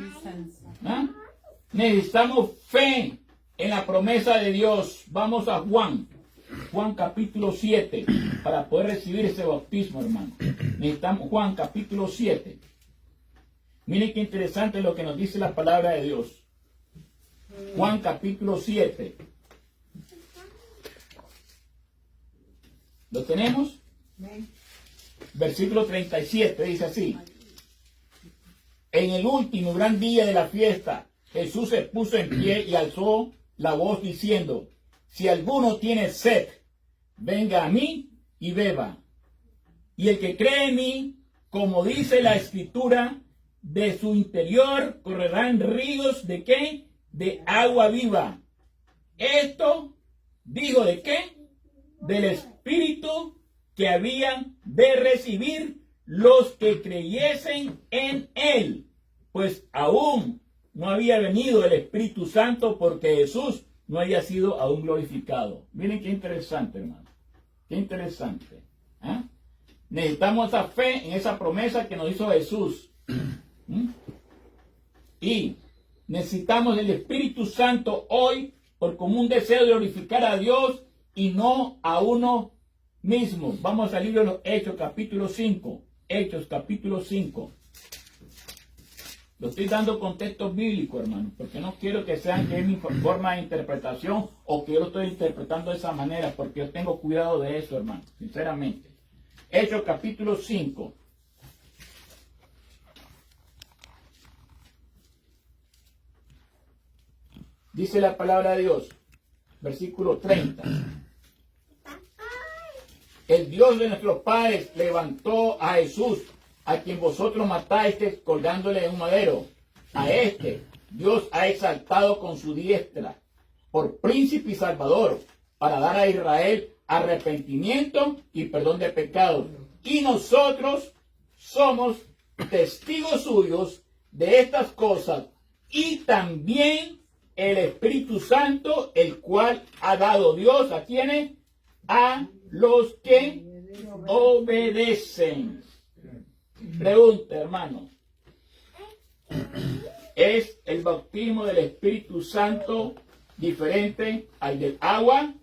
Necesitamos fe en la promesa de Dios. Vamos a Juan capítulo 7, para poder recibir ese bautismo, hermano. Necesitamos Juan capítulo 7. Miren qué interesante lo que nos dice la palabra de Dios. Juan capítulo 7. ¿Lo tenemos? Versículo 37 dice así: en el último gran día de la fiesta, Jesús se puso en pie y alzó la voz diciendo: si alguno tiene sed, venga a mí y beba. Y el que cree en mí, como dice la Escritura, de su interior correrán ríos de ¿qué? De agua viva. Esto digo de qué? Del Espíritu que habían de recibir los que creyesen en él, pues aún no había venido el Espíritu Santo porque Jesús no había sido aún glorificado. Miren qué interesante, hermano. Qué interesante. ¿Ah? Necesitamos esa fe en esa promesa que nos hizo Jesús. Y necesitamos el Espíritu Santo hoy por común deseo de glorificar a Dios y no a uno mismo. Vamos al libro de los Hechos, capítulo 5. Hechos, capítulo 5. Lo estoy dando contexto bíblico, hermano, porque no quiero que sean que es mi forma de interpretación o que yo lo estoy interpretando de esa manera, porque yo tengo cuidado de eso, hermano, sinceramente. Hechos, capítulo 5. Dice la palabra de Dios, versículo 30. El Dios de nuestros padres levantó a Jesús, a quien vosotros matasteis colgándole en un madero. A este Dios ha exaltado con su diestra por príncipe y salvador, para dar a Israel arrepentimiento y perdón de pecados. Y nosotros somos testigos suyos de estas cosas, y también el Espíritu Santo, el cual ha dado Dios a quienes, a los que obedecen. Pregunta, hermano, ¿es el bautismo del Espíritu Santo diferente al del agua?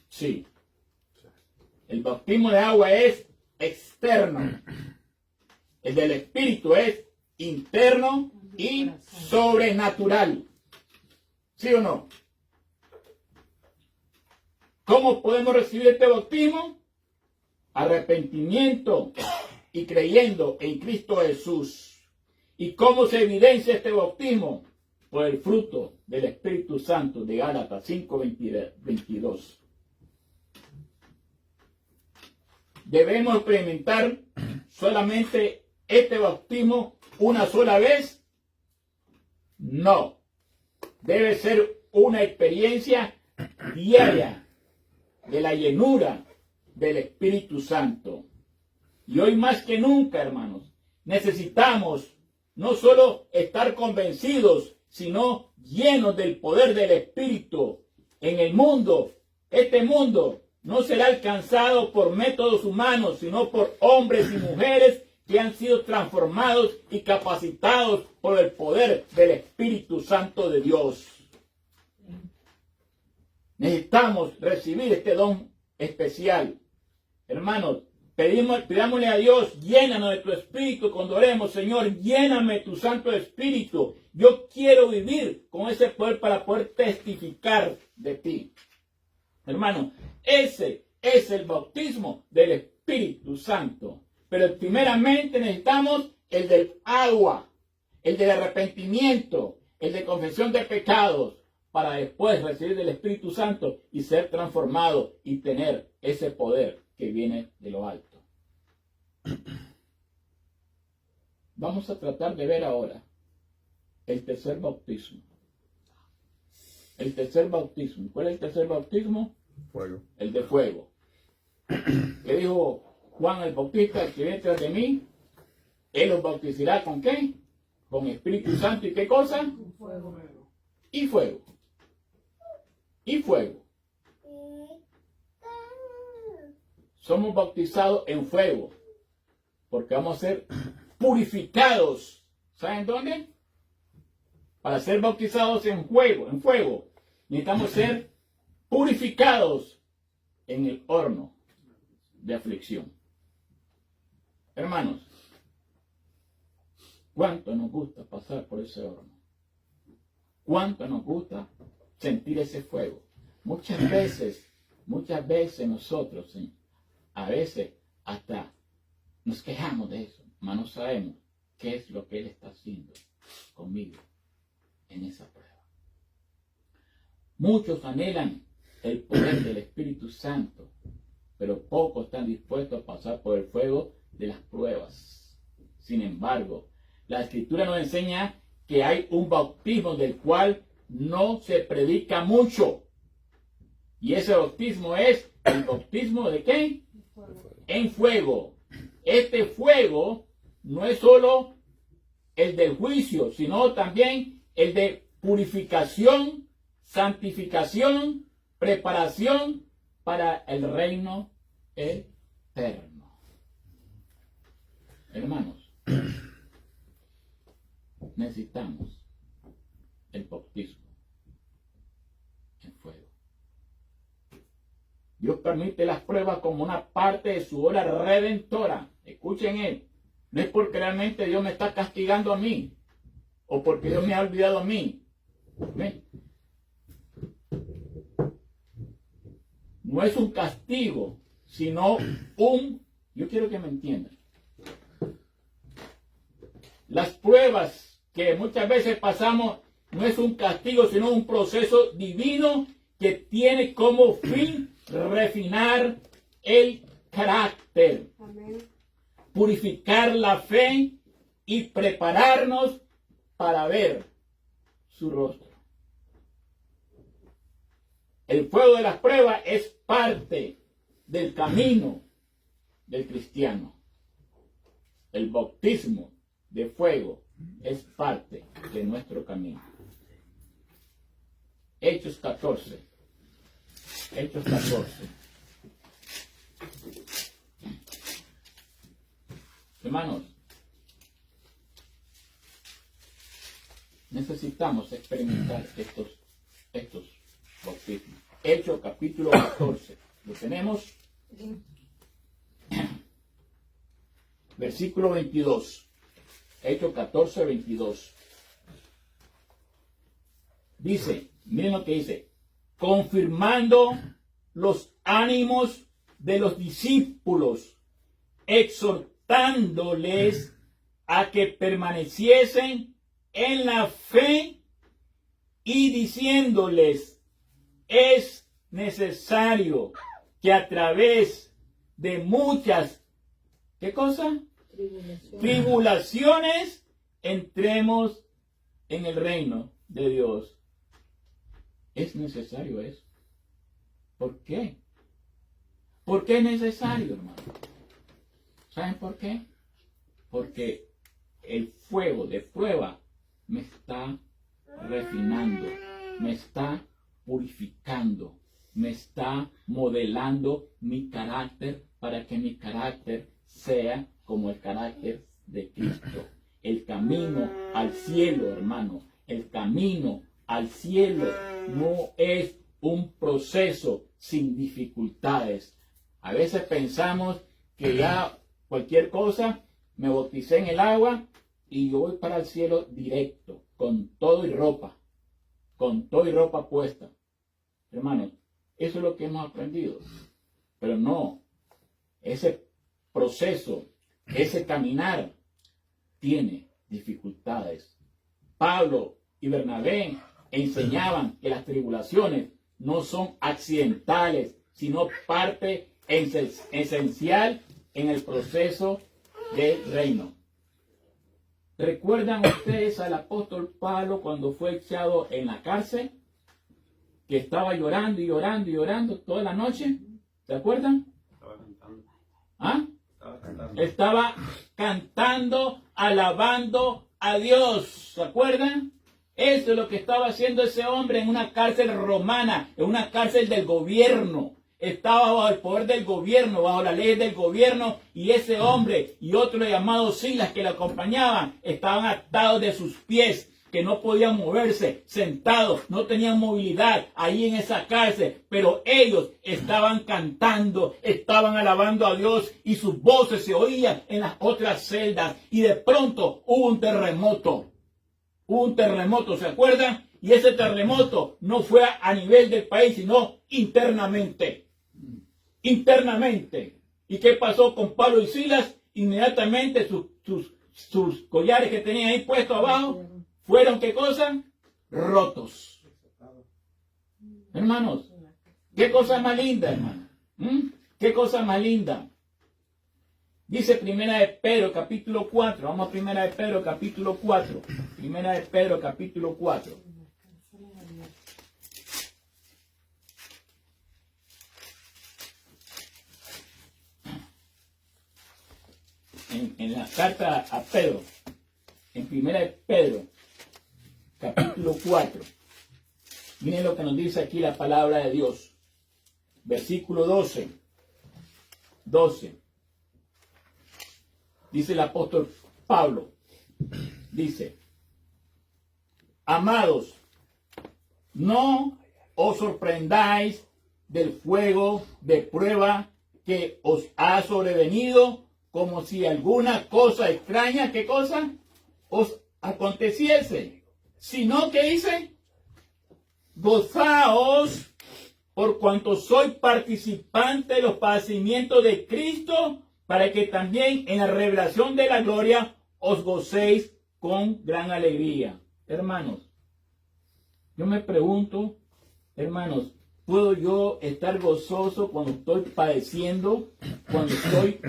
Sí. El bautismo de agua es externo. El del Espíritu es interno y sobrenatural. ¿Sí o no? ¿Cómo podemos recibir este bautismo? Arrepentimiento y creyendo en Cristo Jesús. ¿Y cómo se evidencia este bautismo? Por el fruto del Espíritu Santo de Gálatas 5:22. ¿Debemos experimentar solamente este bautismo una sola vez? No. Debe ser una experiencia diaria de la llenura del Espíritu Santo. Y hoy más que nunca, hermanos, necesitamos no solo estar convencidos, sino llenos del poder del Espíritu. En el mundo, este mundo no será alcanzado por métodos humanos, sino por hombres y mujeres que han sido transformados y capacitados por el poder del Espíritu Santo de Dios. Necesitamos recibir este don especial. Hermanos, pidámosle a Dios, llénanos de tu Espíritu cuando oremos. Señor, lléname de tu Santo Espíritu. Yo quiero vivir con ese poder para poder testificar de ti. Hermano, ese es el bautismo del Espíritu Santo. Pero primeramente necesitamos el del agua, el del arrepentimiento, el de confesión de pecados, para después recibir del Espíritu Santo y ser transformado y tener ese poder que viene de lo alto. Vamos a tratar de ver ahora el tercer bautismo. El tercer bautismo. ¿Cuál es el tercer bautismo? Fuego. El de fuego. ¿Qué dijo Juan el Bautista? El que viene tras de mí, él los bautizará ¿con qué? Con Espíritu Santo y ¿qué cosa? Fuego. Y fuego. Y fuego. Somos bautizados en fuego, porque vamos a ser purificados. ¿Saben dónde? Para ser bautizados en fuego, necesitamos ser purificados en el horno de aflicción. Hermanos, ¿cuánto nos gusta pasar por ese horno? ¿Cuánto nos gusta sentir ese fuego? Muchas veces nosotros, a veces hasta nos quejamos de eso, mas no sabemos qué es lo que Él está haciendo conmigo en esa prueba. Muchos anhelan el poder del Espíritu Santo, pero pocos están dispuestos a pasar por el fuego de las pruebas. Sin embargo, la Escritura nos enseña que hay un bautismo del cual no se predica mucho. Y ese bautismo es el bautismo ¿de qué? En fuego. Este fuego no es solo el del juicio, sino también el de purificación, santificación, preparación para el reino eterno. Hermanos, necesitamos el bautismo en fuego. Dios permite las pruebas como una parte de su obra redentora. Escuchen él. No es porque realmente Dios me está castigando a mí o porque Dios me ha olvidado a mí. ¿Ven? No es un castigo, sino yo quiero que me entiendan. Las pruebas que muchas veces pasamos no es un castigo, sino un proceso divino que tiene como fin refinar el carácter, Amén. purificar la fe y prepararnos para ver su rostro. El fuego de las pruebas es parte del camino del cristiano. El bautismo de fuego es parte de nuestro camino. Hechos 14. Hechos 14. Hermanos, necesitamos experimentar estos bautismos. Hechos capítulo 14. Lo tenemos. Versículo 22. Hechos 14, 22. Dice, miren lo que dice. Confirmando los ánimos de los discípulos, exhortándoles a que permaneciesen en la fe y diciéndoles, es necesario que a través de muchas, ¿qué cosa? Tribulaciones entremos en el reino de Dios. Es necesario eso. ¿Por qué? ¿Por qué es necesario, hermano? ¿Saben por qué? Porque el fuego de prueba me está refinando, me está purificando, me está modelando mi carácter para que mi carácter sea como el carácter de Cristo. El camino al cielo, hermano, el camino al cielo no es un proceso sin dificultades. A veces pensamos que ya cualquier cosa, me bauticé en el agua y yo voy para el cielo directo, con todo y ropa puesta. Hermanos, eso es lo que hemos aprendido. Pero no, ese proceso, ese caminar tiene dificultades. Pablo y Bernabé enseñaban que las tribulaciones no son accidentales, sino parte esencial en el proceso del reino. ¿Recuerdan ustedes al apóstol Pablo cuando fue echado en la cárcel? Que estaba llorando y llorando y llorando toda la noche. ¿Se acuerdan? Estaba cantando. ¿Ah? Estaba cantando. Estaba cantando, alabando a Dios. ¿Se acuerdan? Eso es lo que estaba haciendo ese hombre en una cárcel romana, en una cárcel del gobierno. Estaba bajo el poder del gobierno, bajo la ley del gobierno, y ese hombre y otro llamado Silas que le acompañaban estaban atados de sus pies, que no podían moverse, sentados, no tenían movilidad ahí en esa cárcel, pero ellos estaban cantando, estaban alabando a Dios y sus voces se oían en las otras celdas, y de pronto hubo un terremoto. Hubo un terremoto, ¿se acuerdan? Y ese terremoto no fue a nivel del país, sino internamente. Internamente. ¿Y qué pasó con Pablo y Silas? Inmediatamente sus collares que tenían ahí puestos abajo fueron, ¿qué cosa? Rotos. Hermanos, qué cosa más linda, hermano. Qué cosa más linda. Dice Primera de Pedro, capítulo 4. Vamos a Primera de Pedro, capítulo 4. Primera de Pedro, capítulo 4. en la carta a Pedro, en primera de Pedro, capítulo 4. Miren lo que nos dice aquí la palabra de Dios. Versículo 12. Dice el apóstol Pablo. Dice, amados, no os sorprendáis del fuego de prueba que os ha sobrevenido, como si alguna cosa extraña, ¿qué cosa? Os aconteciese. Sino que dice, gozaos por cuanto soy participante de los padecimientos de Cristo, para que también en la revelación de la gloria os gocéis con gran alegría. Hermanos, yo me pregunto, hermanos, ¿puedo yo estar gozoso cuando estoy padeciendo, cuando estoy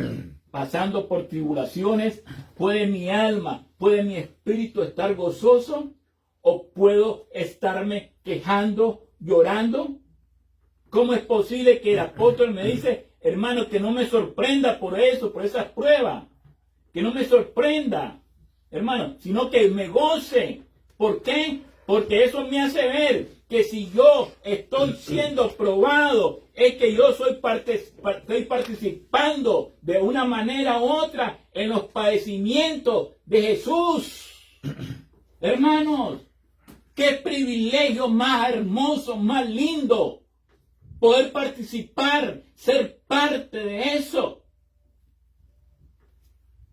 pasando por tribulaciones? ¿Puede mi alma, puede mi espíritu estar gozoso? ¿O puedo estarme quejando, llorando? ¿Cómo es posible que el apóstol me dice, hermano, que no me sorprenda por eso, por esas pruebas? Que no me sorprenda, hermano, sino que me goce. ¿Por qué? Porque eso me hace ver que si yo estoy siendo probado, es que yo estoy participando de una manera u otra en los padecimientos de Jesús. Hermanos, qué privilegio más hermoso, más lindo, poder participar, ser parte de eso.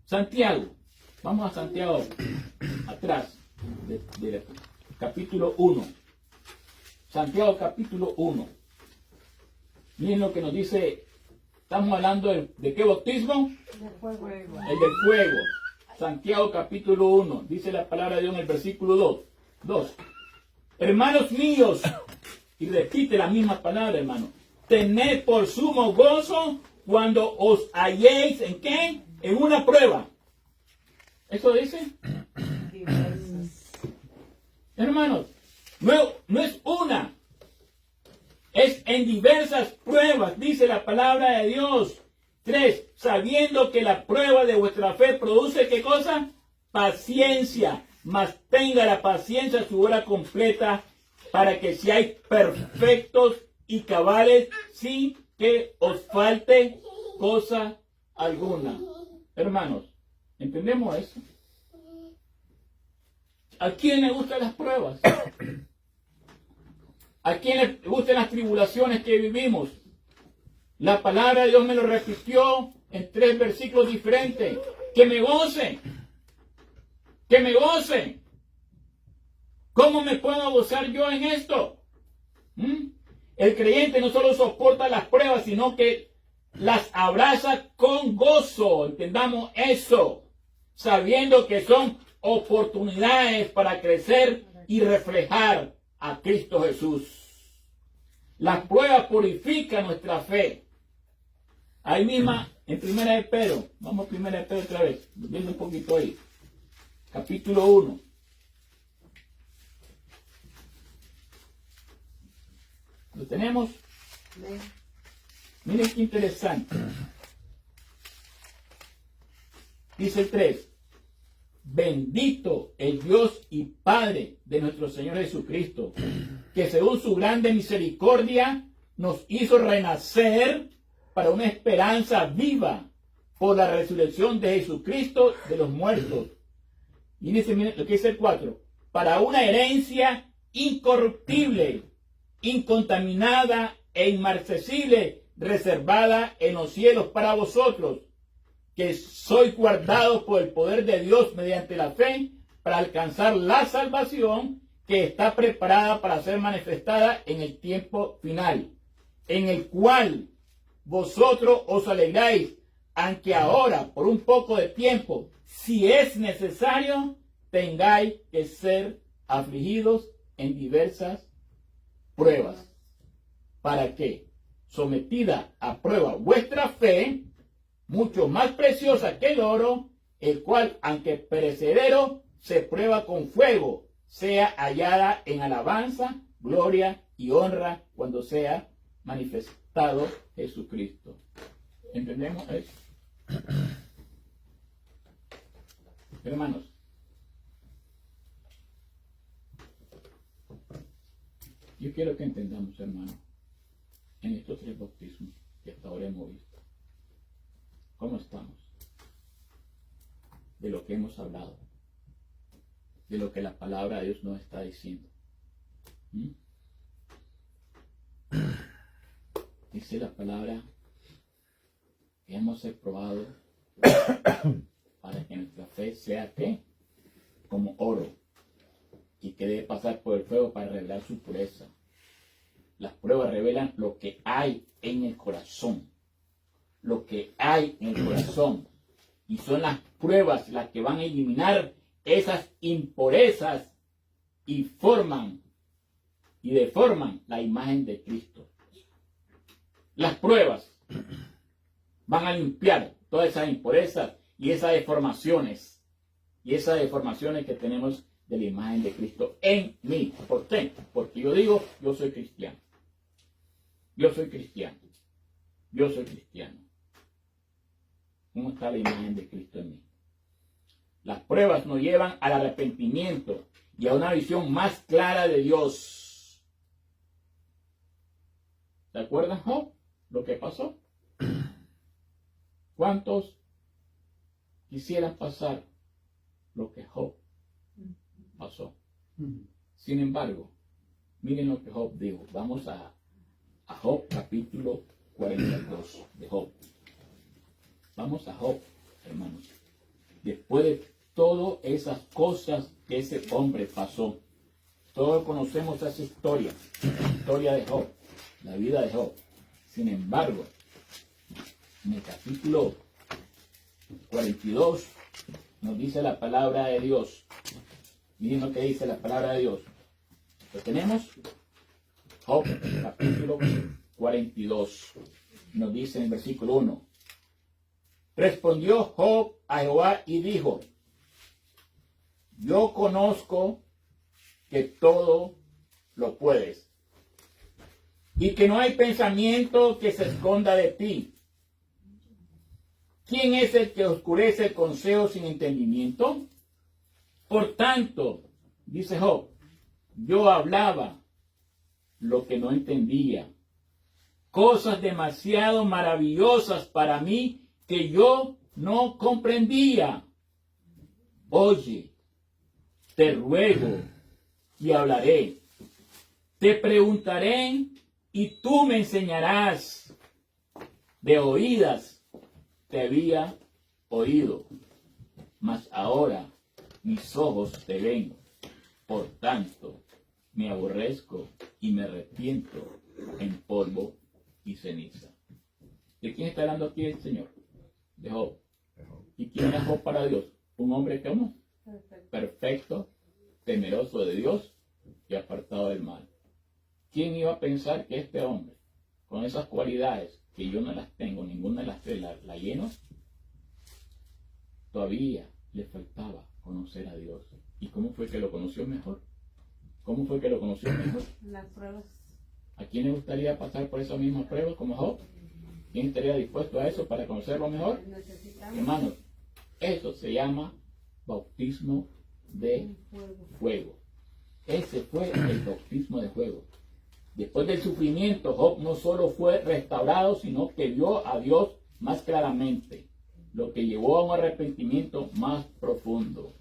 Santiago, vamos a Santiago, atrás, de capítulo 1. Santiago capítulo 1. Miren lo que nos dice, estamos hablando de qué bautismo? El del fuego. Santiago capítulo 1, dice la palabra de Dios en el versículo 2. Hermanos míos, y repite la misma palabra, hermano, tened por sumo gozo cuando os halléis, ¿en qué? En una prueba. ¿Eso dice? Hermanos, no es una, es en diversas pruebas, dice la palabra de Dios. 3, sabiendo que la prueba de vuestra fe produce, ¿qué cosa? Paciencia, mas tenga la paciencia su hora completa, para que seáis perfectos y cabales, sin que os falte cosa alguna. Hermanos, ¿entendemos eso? ¿A quién le gustan las pruebas? ¿A quién le gustan las tribulaciones que vivimos? La palabra de Dios me lo repitió en 3 versículos diferentes. Que me goce. Que me goce. ¿Cómo me puedo gozar yo en esto? El creyente no solo soporta las pruebas, sino que las abraza con gozo. Entendamos eso. Sabiendo que son oportunidades para crecer y reflejar a Cristo Jesús. Las pruebas purifican nuestra fe. Ahí misma, en primera de Pedro, vamos a primera de Pedro otra vez, viendo un poquito ahí. Capítulo 1. ¿Lo tenemos? Miren qué interesante. Dice el 3. Bendito el Dios y Padre de nuestro Señor Jesucristo, que según su grande misericordia nos hizo renacer para una esperanza viva por la resurrección de Jesucristo de los muertos. Y dice, miren lo que dice el 4, para una herencia incorruptible, incontaminada e inmarcesible, reservada en los cielos para vosotros, que sois guardados por el poder de Dios mediante la fe, para alcanzar la salvación que está preparada para ser manifestada en el tiempo final, en el cual vosotros os alegráis, aunque ahora, por un poco de tiempo, si es necesario, tengáis que ser afligidos en diversas pruebas. ¿Para qué? Sometida a prueba vuestra fe, mucho más preciosa que el oro, el cual, aunque perecedero, se prueba con fuego, sea hallada en alabanza, gloria y honra cuando sea manifestado Jesucristo. ¿Entendemos eso? Hermanos, yo quiero que entendamos, hermanos, en estos 3 bautismos que hasta ahora hemos visto, cómo estamos, de lo que hemos hablado, de lo que la palabra de Dios nos está diciendo. Dice la palabra que hemos ser probados para que nuestra fe sea ¿qué? Como oro, y que debe pasar por el fuego para revelar su pureza. Las pruebas revelan lo que hay en el corazón, lo que hay en el corazón, y son las pruebas las que van a eliminar esas impurezas y forman y deforman la imagen de Cristo. Las pruebas van a limpiar todas esas impurezas y esas deformaciones que tenemos de la imagen de Cristo en mí. ¿Por qué? Porque yo digo, yo soy cristiano. Yo soy cristiano. Yo soy cristiano. ¿Cómo está la imagen de Cristo en mí? Las pruebas nos llevan al arrepentimiento y a una visión más clara de Dios. ¿Se acuerdan, Job? Lo que pasó. ¿Cuántos quisieran pasar lo que Job pasó? Sin embargo, miren lo que Job dijo. Vamos a Job capítulo 42 de Job. Vamos a Job, hermanos. Después de todas esas cosas que ese hombre pasó, todos conocemos esa historia, la historia de Job, la vida de Job. Sin embargo, en el capítulo 42 nos dice la palabra de Dios. Miren lo que dice la palabra de Dios. ¿Lo tenemos? Job, capítulo 42. Nos dice en el versículo 1. Respondió Job a Jehová y dijo: yo conozco que todo lo puedes, y que no hay pensamiento que se esconda de ti. ¿Quién es el que oscurece el consejo sin entendimiento? Por tanto, dice Job, yo hablaba lo que no entendía, cosas demasiado maravillosas para mí que yo no comprendía. Oye, te ruego y hablaré. Te preguntaré y tú me enseñarás. De oídas te había oído, mas ahora mis ojos te ven. Por tanto, me aborrezco y me arrepiento en polvo y ceniza. ¿De quién está hablando aquí el Señor? De Job. ¿Y quién era Job para Dios? Un hombre como perfecto, temeroso de Dios y apartado del mal. ¿Quién iba a pensar que este hombre, con esas cualidades que yo no las tengo, ninguna de las tres la lleno, todavía le faltaba conocer a Dios? ¿Y cómo fue que lo conoció mejor? ¿Cómo fue que lo conoció mejor? Las pruebas. ¿A quién le gustaría pasar por esas mismas pruebas como Job? ¿Quién estaría dispuesto a eso para conocerlo mejor? Necesitamos Hermanos, eso se llama bautismo de fuego. Ese fue el bautismo de fuego. Después del sufrimiento, Job no solo fue restaurado, sino que vio a Dios más claramente, lo que llevó a un arrepentimiento más profundo.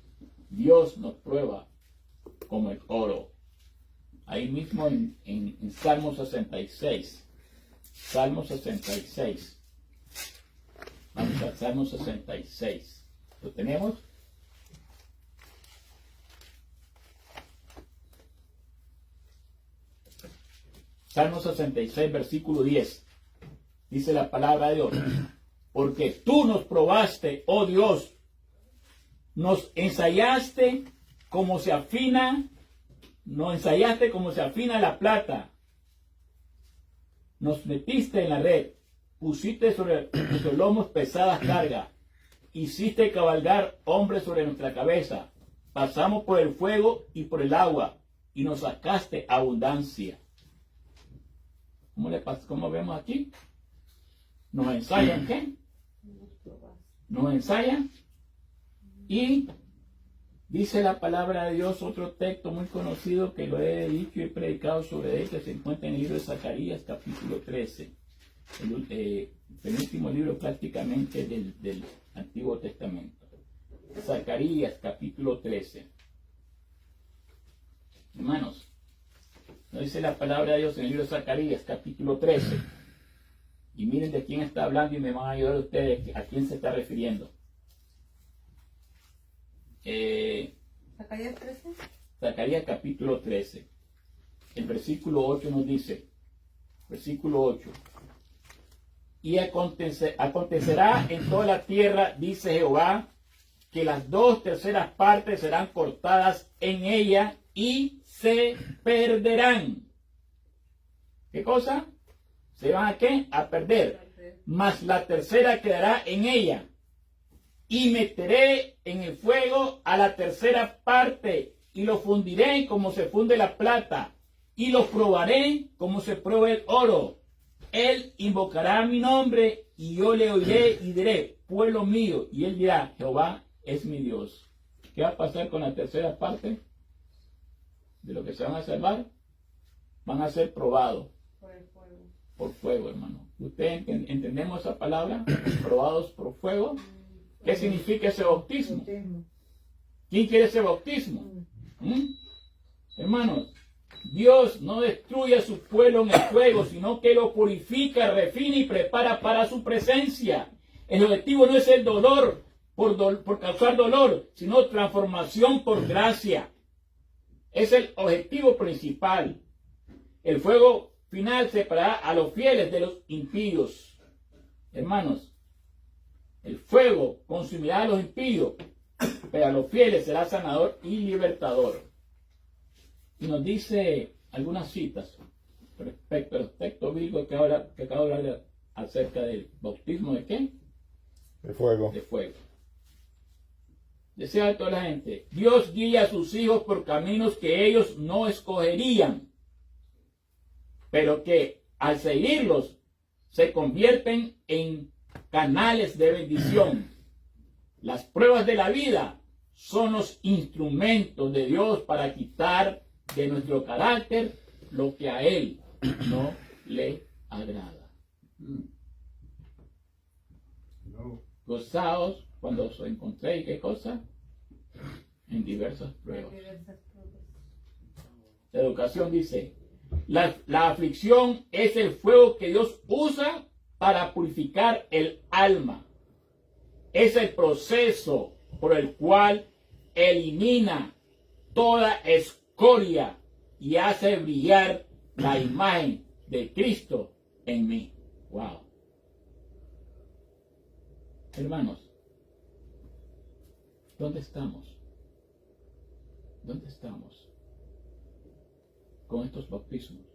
Dios nos prueba como el oro. Ahí mismo en Salmo 66. Salmo 66. Vamos al Salmo 66. ¿Lo tenemos? Salmo 66, versículo 10. Dice la palabra de Dios: porque tú nos probaste, oh Dios, nos ensayaste como se afina la plata. Nos metiste en la red, pusiste sobre nuestros lomos pesadas cargas, hiciste cabalgar hombres sobre nuestra cabeza. Pasamos por el fuego y por el agua, y nos sacaste abundancia. ¿Cómo vemos aquí? ¿Nos ensayan qué? Nos ensayan y Dice la palabra de Dios, otro texto muy conocido que lo he dicho y he predicado sobre él, que se encuentra en el libro de Zacarías, capítulo 13, el penúltimo libro prácticamente del Antiguo Testamento. Zacarías, capítulo 13. Hermanos, nos dice la palabra de Dios en el libro de Zacarías, capítulo 13. Y miren de quién está hablando y me van a ayudar ustedes a quién se está refiriendo. ¿Zacarías 13? Zacarías capítulo 13. El versículo 8 nos dice, versículo 8. Y acontecerá en toda la tierra, dice Jehová, que las 2/3 partes serán cortadas en ella y se perderán. ¿Qué cosa? ¿Se van a qué? A perder. Mas la 1/3 quedará en ella. Y meteré en el fuego a la 1/3 parte, y lo fundiré como se funde la plata, y lo probaré como se prueba el oro. Él invocará mi nombre, y yo le oiré y diré, pueblo mío, y él dirá, Jehová es mi Dios. ¿Qué va a pasar con la 1/3 parte de lo que se van a salvar? Van a ser probados Por el fuego. por fuego, hermano. ¿Ustedes entendemos esa palabra? Probados por fuego. ¿Qué significa ese bautismo? ¿Quién quiere ese bautismo? Hermanos, Dios no destruye a su pueblo en el fuego, sino que lo purifica, refina y prepara para su presencia. El objetivo no es el dolor por causar dolor, sino transformación por gracia. Es el objetivo principal. El fuego final separará a los fieles de los impíos. Hermanos, el fuego consumirá a los impíos, pero a los fieles será sanador y libertador. Y nos dice algunas citas respecto a los textos bíblicos que acabo de hablar acerca del bautismo de ¿qué? De fuego. De fuego. Desea a toda la gente, Dios guía a sus hijos por caminos que ellos no escogerían, pero que al seguirlos se convierten en canales de bendición. Las pruebas de la vida son los instrumentos de Dios para quitar de nuestro carácter lo que a Él no le agrada. Gozaos cuando os encontréis, ¿qué cosa? En diversas pruebas. La educación dice, la aflicción es el fuego que Dios usa para purificar el alma. Es el proceso por el cual elimina toda escoria y hace brillar la imagen de Cristo en mí. Wow. Hermanos, ¿dónde estamos? ¿Dónde estamos con estos bautismos?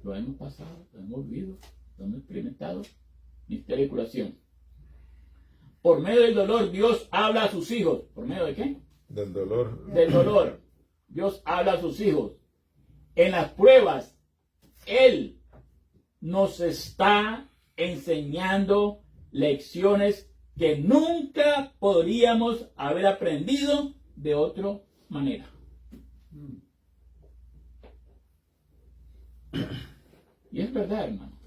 Lo hemos pasado, lo hemos vivido, lo hemos experimentado. Misterio y curación. Por medio del dolor, Dios habla a sus hijos. ¿Por medio de qué? Del dolor. Del dolor. Dios habla a sus hijos. En las pruebas, Él nos está enseñando lecciones que nunca podríamos haber aprendido de otra manera. Y es verdad, hermano.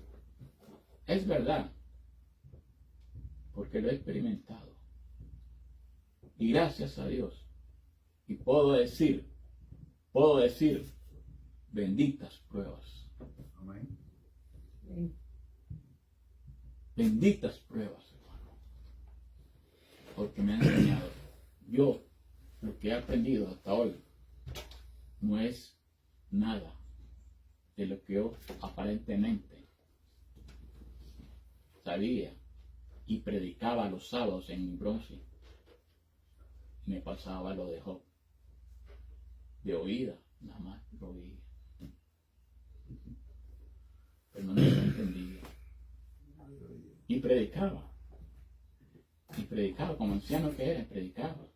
Es verdad. Porque lo he experimentado. Y gracias a Dios. Y puedo decir, benditas pruebas. Amén. Benditas pruebas, hermano. Porque me han enseñado. Yo, lo que he aprendido hasta hoy, no es nada de lo que yo aparentemente sabía y predicaba los sábados en Bronce. Me pasaba lo de Job. De oída, nada más lo oía. Pero no lo entendía. Y predicaba. Como anciano que era, predicaba.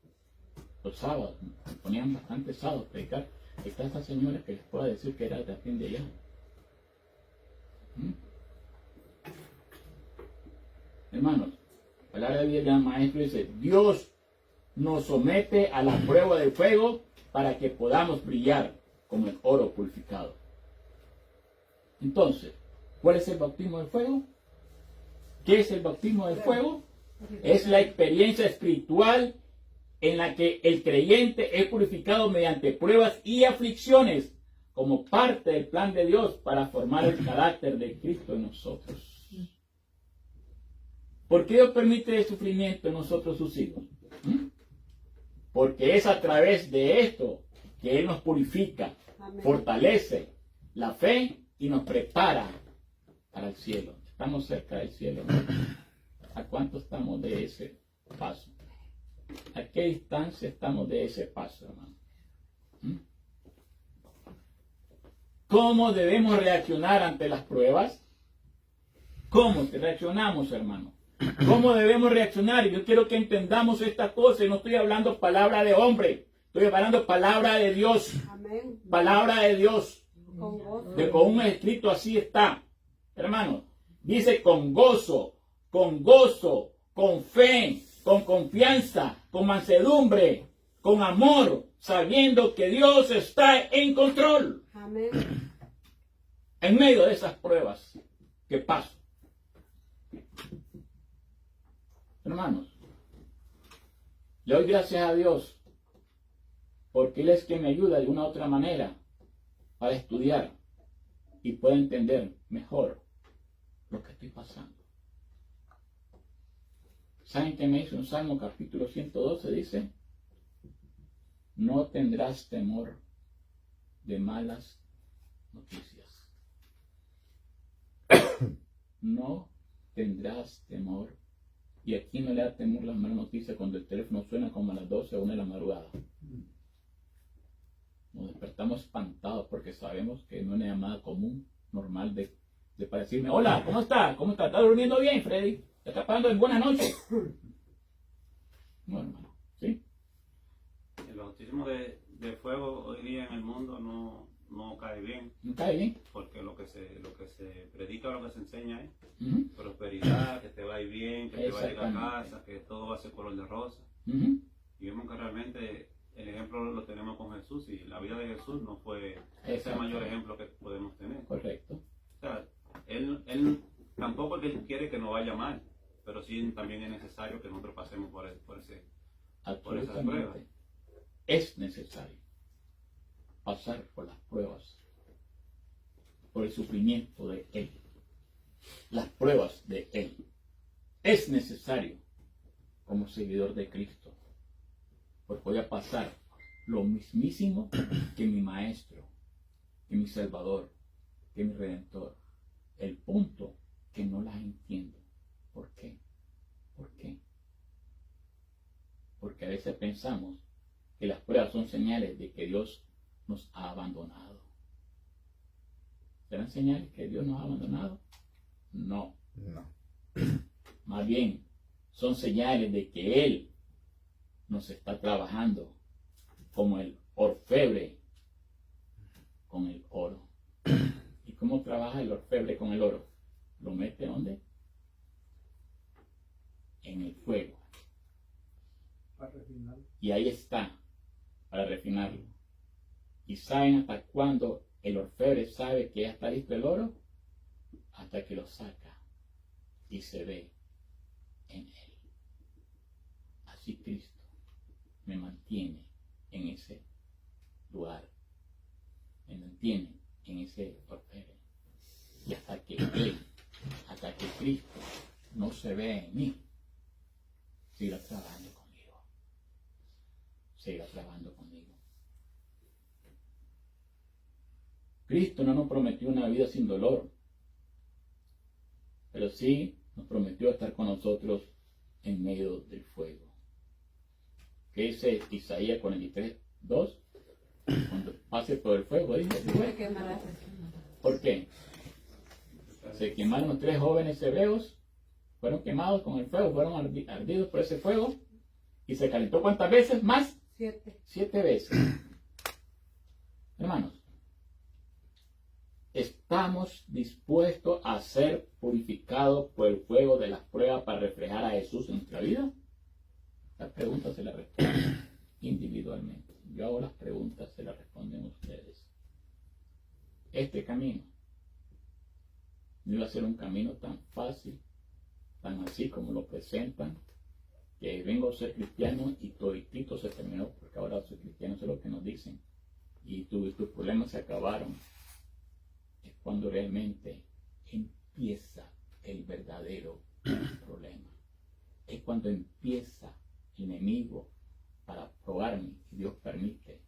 Los sábados, me ponían bastante sábados a predicar. Está esta señora que les puedo decir que era también de allá. Hermanos, la palabra de Dios, el maestro dice, Dios nos somete a la prueba del fuego para que podamos brillar como el oro purificado. Entonces, ¿cuál es el bautismo del fuego? ¿Qué es el bautismo del fuego? Es la experiencia espiritual en la que el creyente es purificado mediante pruebas y aflicciones como parte del plan de Dios para formar el carácter de Cristo en nosotros. ¿Por qué Dios permite el sufrimiento en nosotros sus hijos? Porque es a través de esto que Él nos purifica, fortalece la fe y nos prepara para el cielo. Estamos cerca del cielo, ¿no? ¿A cuánto estamos de ese paso? ¿A qué distancia estamos de ese paso, hermano? ¿Cómo debemos reaccionar ante las pruebas? ¿Cómo reaccionamos, hermano? ¿Cómo debemos reaccionar? Yo quiero que entendamos esta cosa. Y no estoy hablando palabra de hombre. Estoy hablando palabra de Dios. Amén. Palabra de Dios. Con gozo. De con un escrito así está. Hermano, dice con gozo, con fe, con confianza, con mansedumbre, con amor, sabiendo que Dios está en control. Amén. En medio de esas pruebas que paso. Hermanos, le doy gracias a Dios porque Él es quien me ayuda de una u otra manera para estudiar y pueda entender mejor lo que estoy pasando. ¿Saben qué me dice un Salmo capítulo 112? Dice, no tendrás temor de malas noticias. No tendrás temor. Y aquí no le da temor las malas noticias cuando el teléfono suena como a las 12 o 1 de la madrugada. Nos despertamos espantados porque sabemos que no es una llamada común, normal de para decirme, hola, ¿cómo está? ¿Cómo está? ¿Está durmiendo bien, Freddy? ¿Te está pasando en buenas noches? No, hermano, ¿sí? El bautismo de fuego hoy día en el mundo no cae bien. ¿No cae bien? Porque lo que se predica, lo que se enseña es Uh-huh. prosperidad, que te va a ir bien, que te va a ir a Exactamente. casa, que todo va a ser color de rosa. Uh-huh. Y vemos que realmente el ejemplo lo tenemos con Jesús y la vida de Jesús no fue ese Exacto. mayor ejemplo que podemos tener. Correcto. O sea, él tampoco es que él quiere que nos vaya mal, pero sí también es necesario que nosotros pasemos por esas pruebas. Absolutamente. Es necesario pasar por las pruebas, por el sufrimiento de Él, las pruebas de Él. Es necesario como seguidor de Cristo, porque voy a pasar lo mismísimo que mi Maestro, que mi Salvador, que mi Redentor. El punto que no las entiendo. ¿Por qué? ¿Por qué? Porque a veces pensamos que las pruebas son señales de que Dios nos ha abandonado. ¿Serán señales que Dios nos ha abandonado? No. No. Más bien, son señales de que Él nos está trabajando como el orfebre con el oro. ¿Y cómo trabaja el orfebre con el oro? ¿Lo mete ¿dónde? En el fuego. Para refinarlo. Y ahí está, para refinarlo. ¿Y saben hasta cuándo el orfebre sabe que ya está listo el oro? Hasta que lo saca y se ve en él. Así Cristo me mantiene en ese lugar, me mantiene en ese orfebre. Y hasta que Cristo no se ve en mí, siga trabajando conmigo. Siga trabajando conmigo. Cristo no nos prometió una vida sin dolor, pero sí nos prometió estar con nosotros en medio del fuego. ¿Qué dice Isaías 43:2? Cuando pase por el fuego, dice. Me quemarás. ¿Por qué? Se quemaron los 3 jóvenes hebreos, fueron quemados con el fuego, fueron ardidos por ese fuego, y se calentó ¿cuántas veces? Más 7. 7 veces. Hermanos, ¿estamos dispuestos a ser purificados por el fuego de las pruebas para reflejar a Jesús en nuestra vida? Las preguntas se las responden individualmente. Yo hago las preguntas, se las responden ustedes. Este camino no iba a ser un camino tan fácil, tan así como lo presentan, que vengo a ser cristiano y toditito se terminó, porque ahora soy cristiano, eso es lo que nos dicen, y tus problemas se acabaron. Es cuando realmente empieza el verdadero problema. Es cuando empieza el enemigo para probarme, y Dios permite,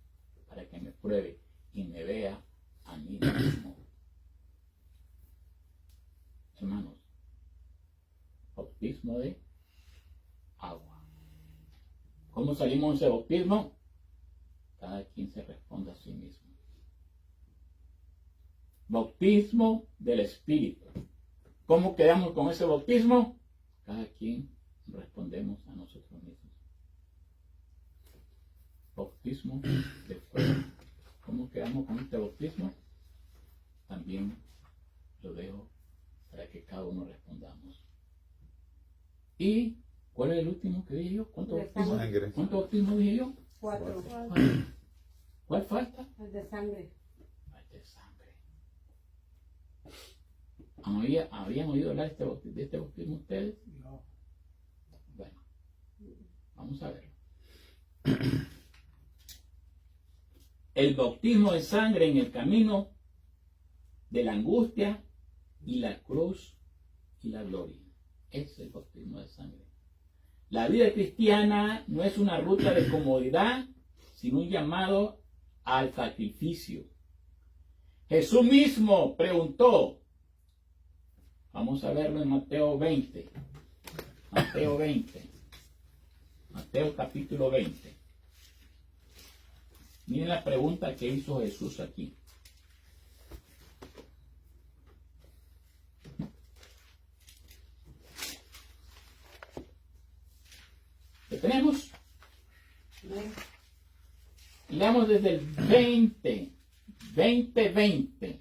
para que me pruebe y me vea a mí mismo. Hermanos, bautismo de agua. ¿Cómo salimos de ese bautismo? Cada quien se responde a sí mismo. Bautismo del Espíritu. ¿Cómo quedamos con ese bautismo? Cada quien respondemos a nosotros mismos. Bautismo de fuego. ¿Cómo quedamos con este bautismo? También lo dejo para que cada uno respondamos. ¿Y cuál es el último que dije yo? ¿Cuántos bautismos dije yo? 4. ¿Cuál falta? El de sangre. El de sangre. ¿Habían oído hablar de este bautismo ustedes? No. Bueno, vamos a verlo. El bautismo de sangre en el camino de la angustia y la cruz y la gloria. Ese es el bautismo de sangre. La vida cristiana no es una ruta de comodidad, sino un llamado al sacrificio. Jesús mismo preguntó, vamos a verlo en Mateo 20, Mateo capítulo 20. Miren la pregunta que hizo Jesús aquí. ¿Qué tenemos? Leamos desde el 20.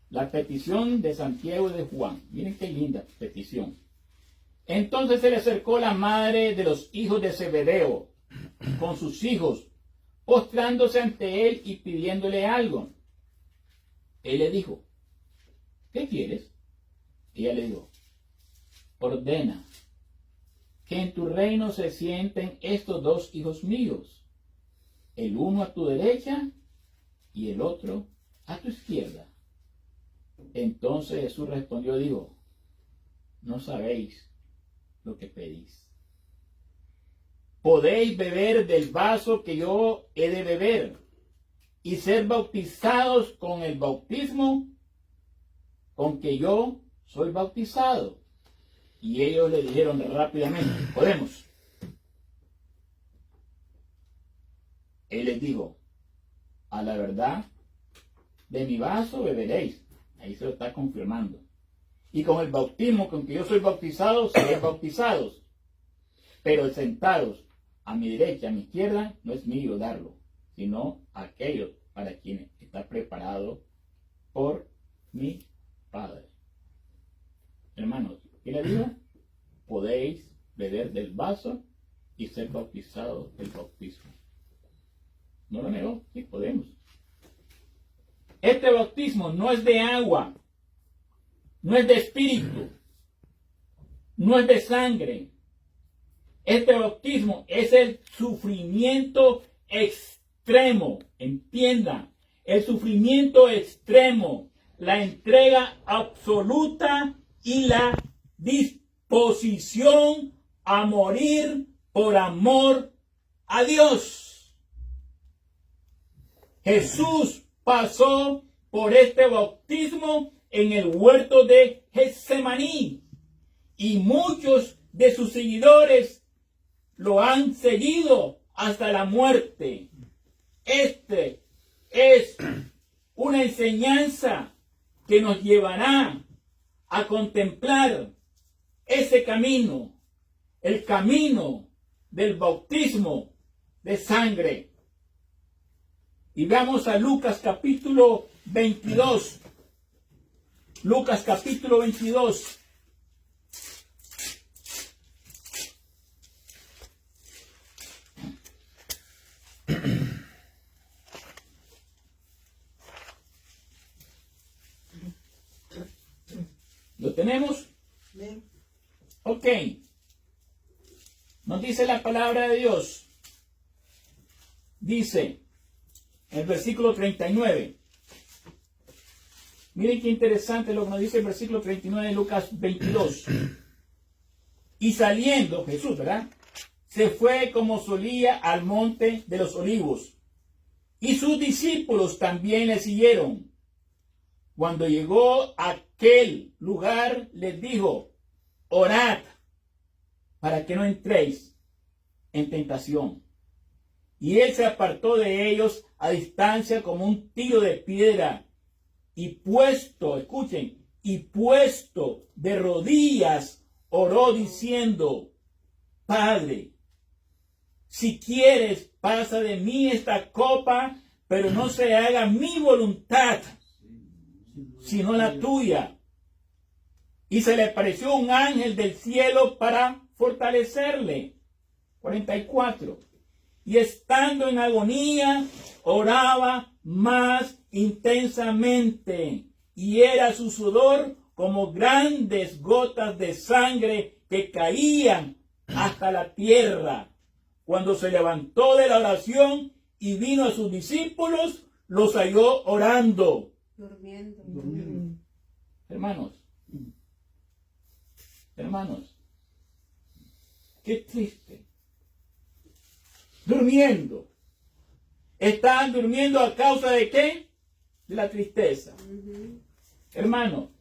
La petición de Santiago y de Juan. Miren qué linda petición. Entonces se le acercó la madre de los hijos de Zebedeo con sus hijos, postrándose ante él y pidiéndole algo. Él le dijo, ¿qué quieres? Ella le dijo, ordena que en tu reino se sienten estos dos hijos míos, el uno a tu derecha y el otro a tu izquierda. Entonces Jesús respondió, dijo, no sabéis lo que pedís. ¿Podéis beber del vaso que yo he de beber y ser bautizados con el bautismo con que yo soy bautizado? Y ellos le dijeron rápidamente, podemos. Él les dijo, a la verdad, de mi vaso beberéis. Ahí se lo está confirmando. Y con el bautismo con que yo soy bautizado, seréis bautizados. Pero sentados a mi derecha, a mi izquierda, no es mío darlo, sino aquellos para quienes está preparado por mi Padre. Hermanos, ¿qué le digo? Podéis beber del vaso y ser bautizados del bautismo. ¿No lo negó? Sí, podemos. Este bautismo no es de agua, no es de espíritu, no es de sangre. Este bautismo es el sufrimiento extremo. Entienda, el sufrimiento extremo, la entrega absoluta y la disposición a morir por amor a Dios. Jesús pasó por este bautismo en el huerto de Getsemaní y muchos de sus seguidores lo han seguido hasta la muerte. Este es una enseñanza que nos llevará a contemplar ese camino, el camino del bautismo de sangre. Y vamos a Lucas capítulo 22. Lucas capítulo 22. ¿Lo tenemos? Amén. Ok. Nos dice la palabra de Dios. Dice, el versículo 39. Miren qué interesante lo que nos dice el versículo 39 de Lucas 22. Y saliendo Jesús, ¿verdad? Se fue como solía al monte de los olivos. Y sus discípulos también le siguieron. Cuando llegó a aquel lugar, les dijo, orad para que no entréis en tentación. Y él se apartó de ellos a distancia como un tiro de piedra. Y puesto, escuchen, y puesto de rodillas, oró diciendo, Padre, si quieres, pasa de mí esta copa, pero no se haga mi voluntad, sino la tuya. Y se le apareció un ángel del cielo para fortalecerle. 44. Y estando en agonía, oraba más intensamente, y era su sudor como grandes gotas de sangre que caían hasta la tierra. Cuando se levantó de la oración y vino a sus discípulos, los halló orando. Durmiendo. Hermanos, qué triste. Durmiendo. ¿Están durmiendo a causa de qué? De la tristeza. Hermano,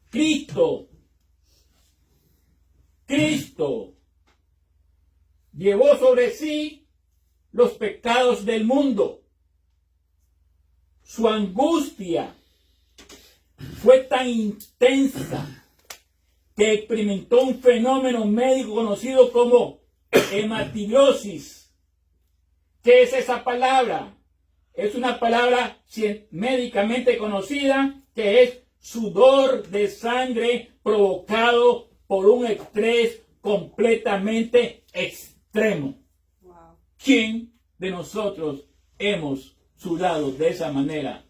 Cristo llevó sobre sí los pecados del mundo. Su angustia fue tan intensa que experimentó un fenómeno médico conocido como hematidrosis. ¿Qué es esa palabra? Es una palabra médicamente conocida que es sudor de sangre provocado por un estrés completamente extremo. Wow. ¿Quién de nosotros hemos sudado de esa manera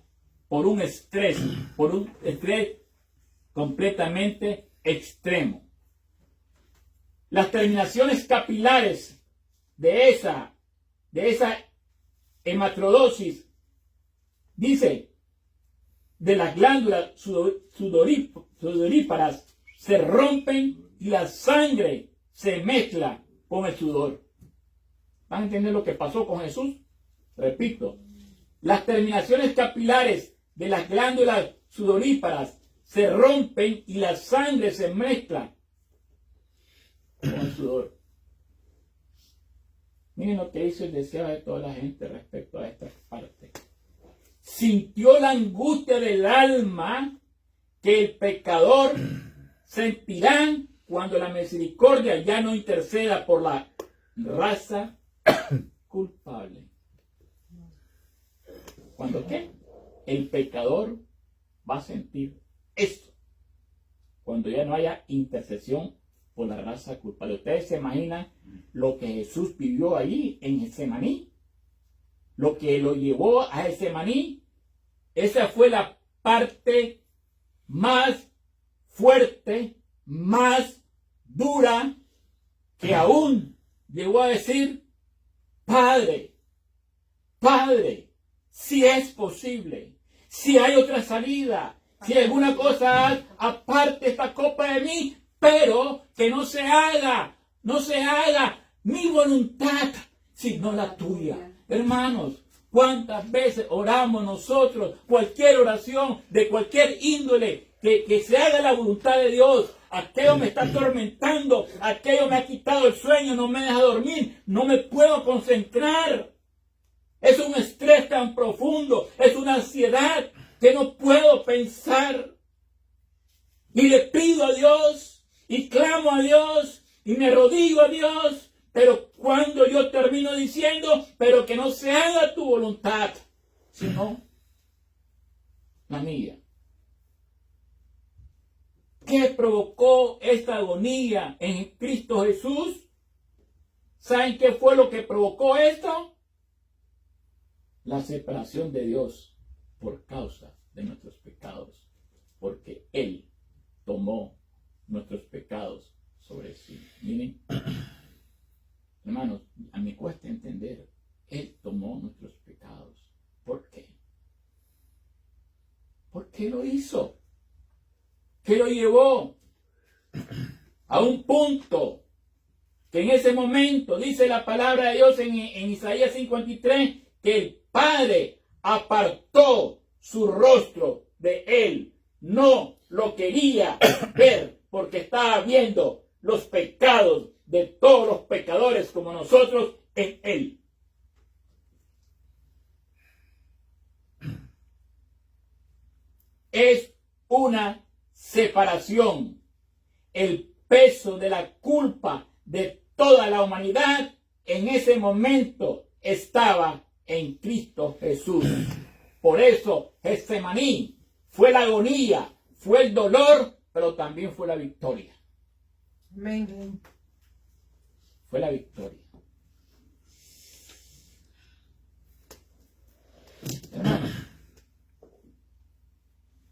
por un estrés completamente extremo? Las terminaciones capilares de esa hematrodosis, dice, de las glándulas sudoríparas se rompen y la sangre se mezcla con el sudor. ¿Van a entender lo que pasó con Jesús? Repito, las terminaciones capilares de las glándulas sudoríparas se rompen y la sangre se mezcla con el sudor. Miren lo que hizo el deseo de toda la gente respecto a esta parte. Sintió la angustia del alma que el pecador sentirá cuando la misericordia ya no interceda por la raza culpable. ¿Cuándo qué? El pecador va a sentir esto cuando ya no haya intercesión por la raza culpable. ¿Ustedes se imaginan lo que Jesús vivió ahí en Getsemaní? Lo que lo llevó a Getsemaní. Esa fue la parte más fuerte, más dura, que aún llegó a decir, Padre, si es posible, si hay otra salida, si alguna cosa aparte esta copa de mí, pero que no se haga mi voluntad, sino la tuya. Hermanos, ¿cuántas veces oramos nosotros, cualquier oración de cualquier índole, que se haga la voluntad de Dios? Aquello me está atormentando, aquello me ha quitado el sueño, no me deja dormir, no me puedo concentrar. Es un estrés tan profundo, es una ansiedad que no puedo pensar. Y le pido a Dios, y clamo a Dios, y me arrodillo a Dios, pero cuando yo termino diciendo, pero que no se haga tu voluntad, sino la mía. ¿Qué provocó esta agonía en Cristo Jesús? ¿Saben qué fue lo que provocó esto? La separación de Dios por causa de nuestros pecados, porque Él tomó nuestros pecados sobre sí. Miren, hermanos, a mí cuesta entender. Él tomó nuestros pecados. ¿Por qué? ¿Por qué lo hizo? ¿Qué lo llevó a un punto que en ese momento dice la palabra de Dios en Isaías 53 que el Padre apartó su rostro de él? No lo quería ver porque estaba viendo los pecados de todos los pecadores como nosotros en él. Es una separación. El peso de la culpa de toda la humanidad en ese momento estaba en Cristo Jesús. Por eso Getsemaní fue la agonía, fue el dolor, pero también fue la victoria. Amén. Fue la victoria. Hermano,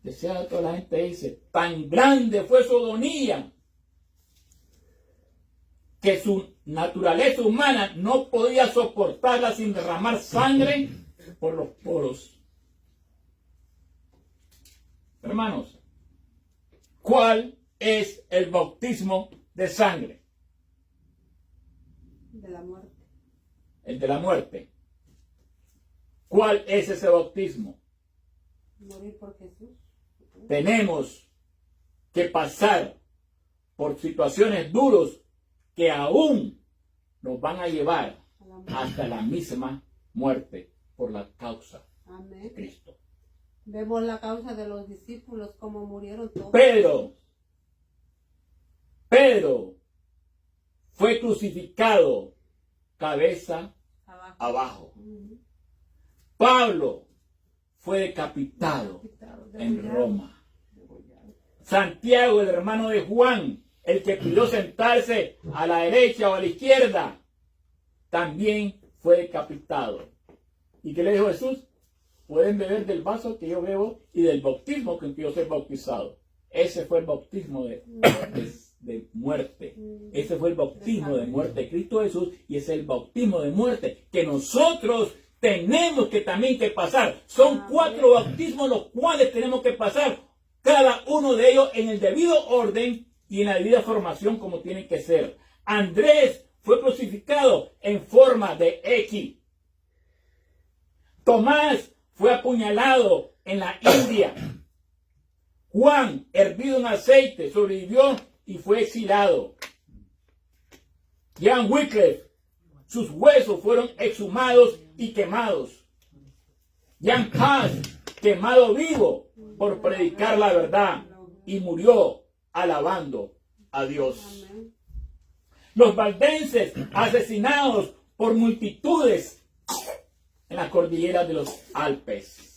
desea toda la gente dice, tan grande fue su agonía que su naturaleza humana no podía soportarla sin derramar sangre por los poros. Hermanos, ¿cuál es el bautismo de sangre? De la muerte. El de la muerte. ¿Cuál es ese bautismo? Morir por Jesús. Tenemos que pasar por situaciones duras que aún nos van a llevar hasta la misma muerte por la causa de Amén. Cristo. Vemos la causa de los discípulos, como murieron todos. Pedro fue crucificado cabeza abajo. Pablo fue decapitado en Roma. Santiago, el hermano de Juan, el que pidió sentarse a la derecha o a la izquierda, también fue decapitado. ¿Y qué le dijo Jesús? Pueden beber del vaso que yo bebo y del bautismo con que yo soy bautizado. Ese fue el bautismo de muerte. Ese fue el bautismo de muerte de Cristo Jesús y ese es el bautismo de muerte que nosotros tenemos que también que pasar. Son 4 bautismos los cuales tenemos que pasar, cada uno de ellos en el debido orden y en la debida formación como tienen que ser. Andrés fue crucificado en forma de X. Tomás fue apuñalado en la India. Juan, hervido en aceite, sobrevivió y fue exilado. Jan Wycliffe, sus huesos fueron exhumados y quemados. Jan Hus, quemado vivo por predicar la verdad y murió alabando a Dios. Los valdenses asesinados por multitudes en la cordillera de los Alpes.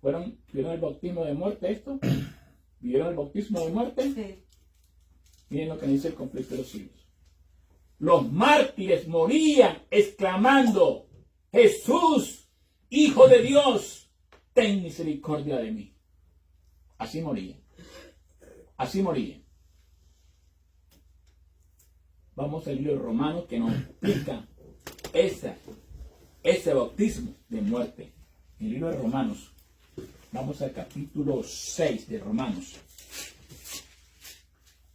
¿Vieron el bautismo de muerte esto? ¿Vieron el bautismo de muerte? Sí. Miren lo que dice el conflicto de los siglos. Los mártires morían exclamando, Jesús, Hijo de Dios, ten misericordia de mí. Así morían. Así morían. Vamos al libro de Romanos que nos explica ese bautismo de muerte. En el libro de Romanos, vamos al capítulo 6 de Romanos.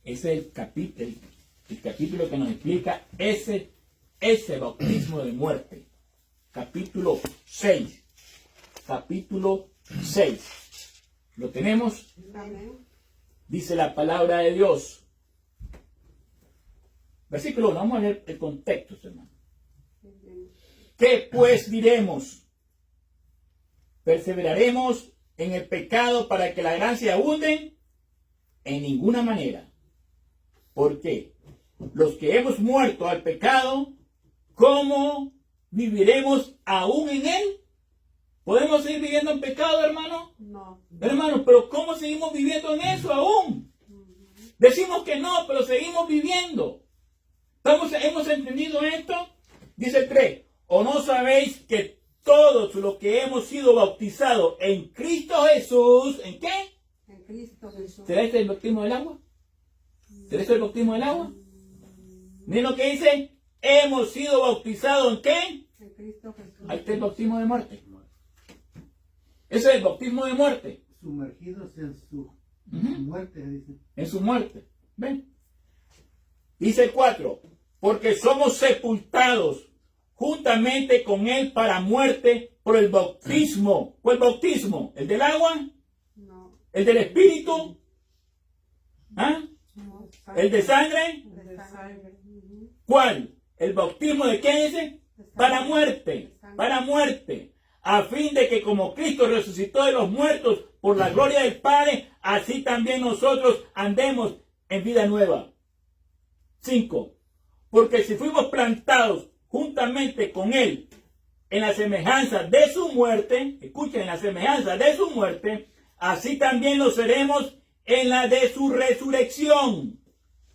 Ese es el capítulo que nos explica ese bautismo de muerte. Capítulo 6. Capítulo 6. ¿Lo tenemos? Amén. Dice la palabra de Dios. Versículo 1. Vamos a leer el contexto, hermano. ¿Qué pues diremos? ¿Perseveraremos en el pecado para que la gracia abunde? En ninguna manera. ¿Por qué? Los que hemos muerto al pecado, ¿cómo viviremos aún en él? ¿Podemos seguir viviendo en pecado, hermano? No. Hermano, pero ¿cómo seguimos viviendo en eso aún? Decimos que no, pero seguimos viviendo. ¿Hemos entendido esto? Dice el 3. ¿O no sabéis que todos los que hemos sido bautizados en Cristo Jesús, ¿en qué? En Cristo Jesús. ¿Será este el bautismo del agua? ¿Será este el bautismo del agua? Miren lo que dice, hemos sido bautizados ¿en qué? En Cristo Jesús. Ahí está el bautismo de muerte. Ese es el bautismo de muerte. Sumergidos en su muerte, dice. En su muerte. ¿Ven? Dice el 4, porque somos sepultados juntamente con él para muerte por el bautismo. ¿Cuál bautismo? ¿El del agua? No. ¿El del espíritu? ¿Ah? No. ¿El de sangre? De sangre. Ujú. ¿Cuál? ¿El bautismo de qué dice? De sangre. Para muerte. Para muerte. A fin de que como Cristo resucitó de los muertos por la gloria del Padre, así también nosotros andemos en vida nueva. 5. Porque si fuimos plantados juntamente con Él en la semejanza de su muerte, escuchen, en la semejanza de su muerte, así también lo seremos en la de su resurrección.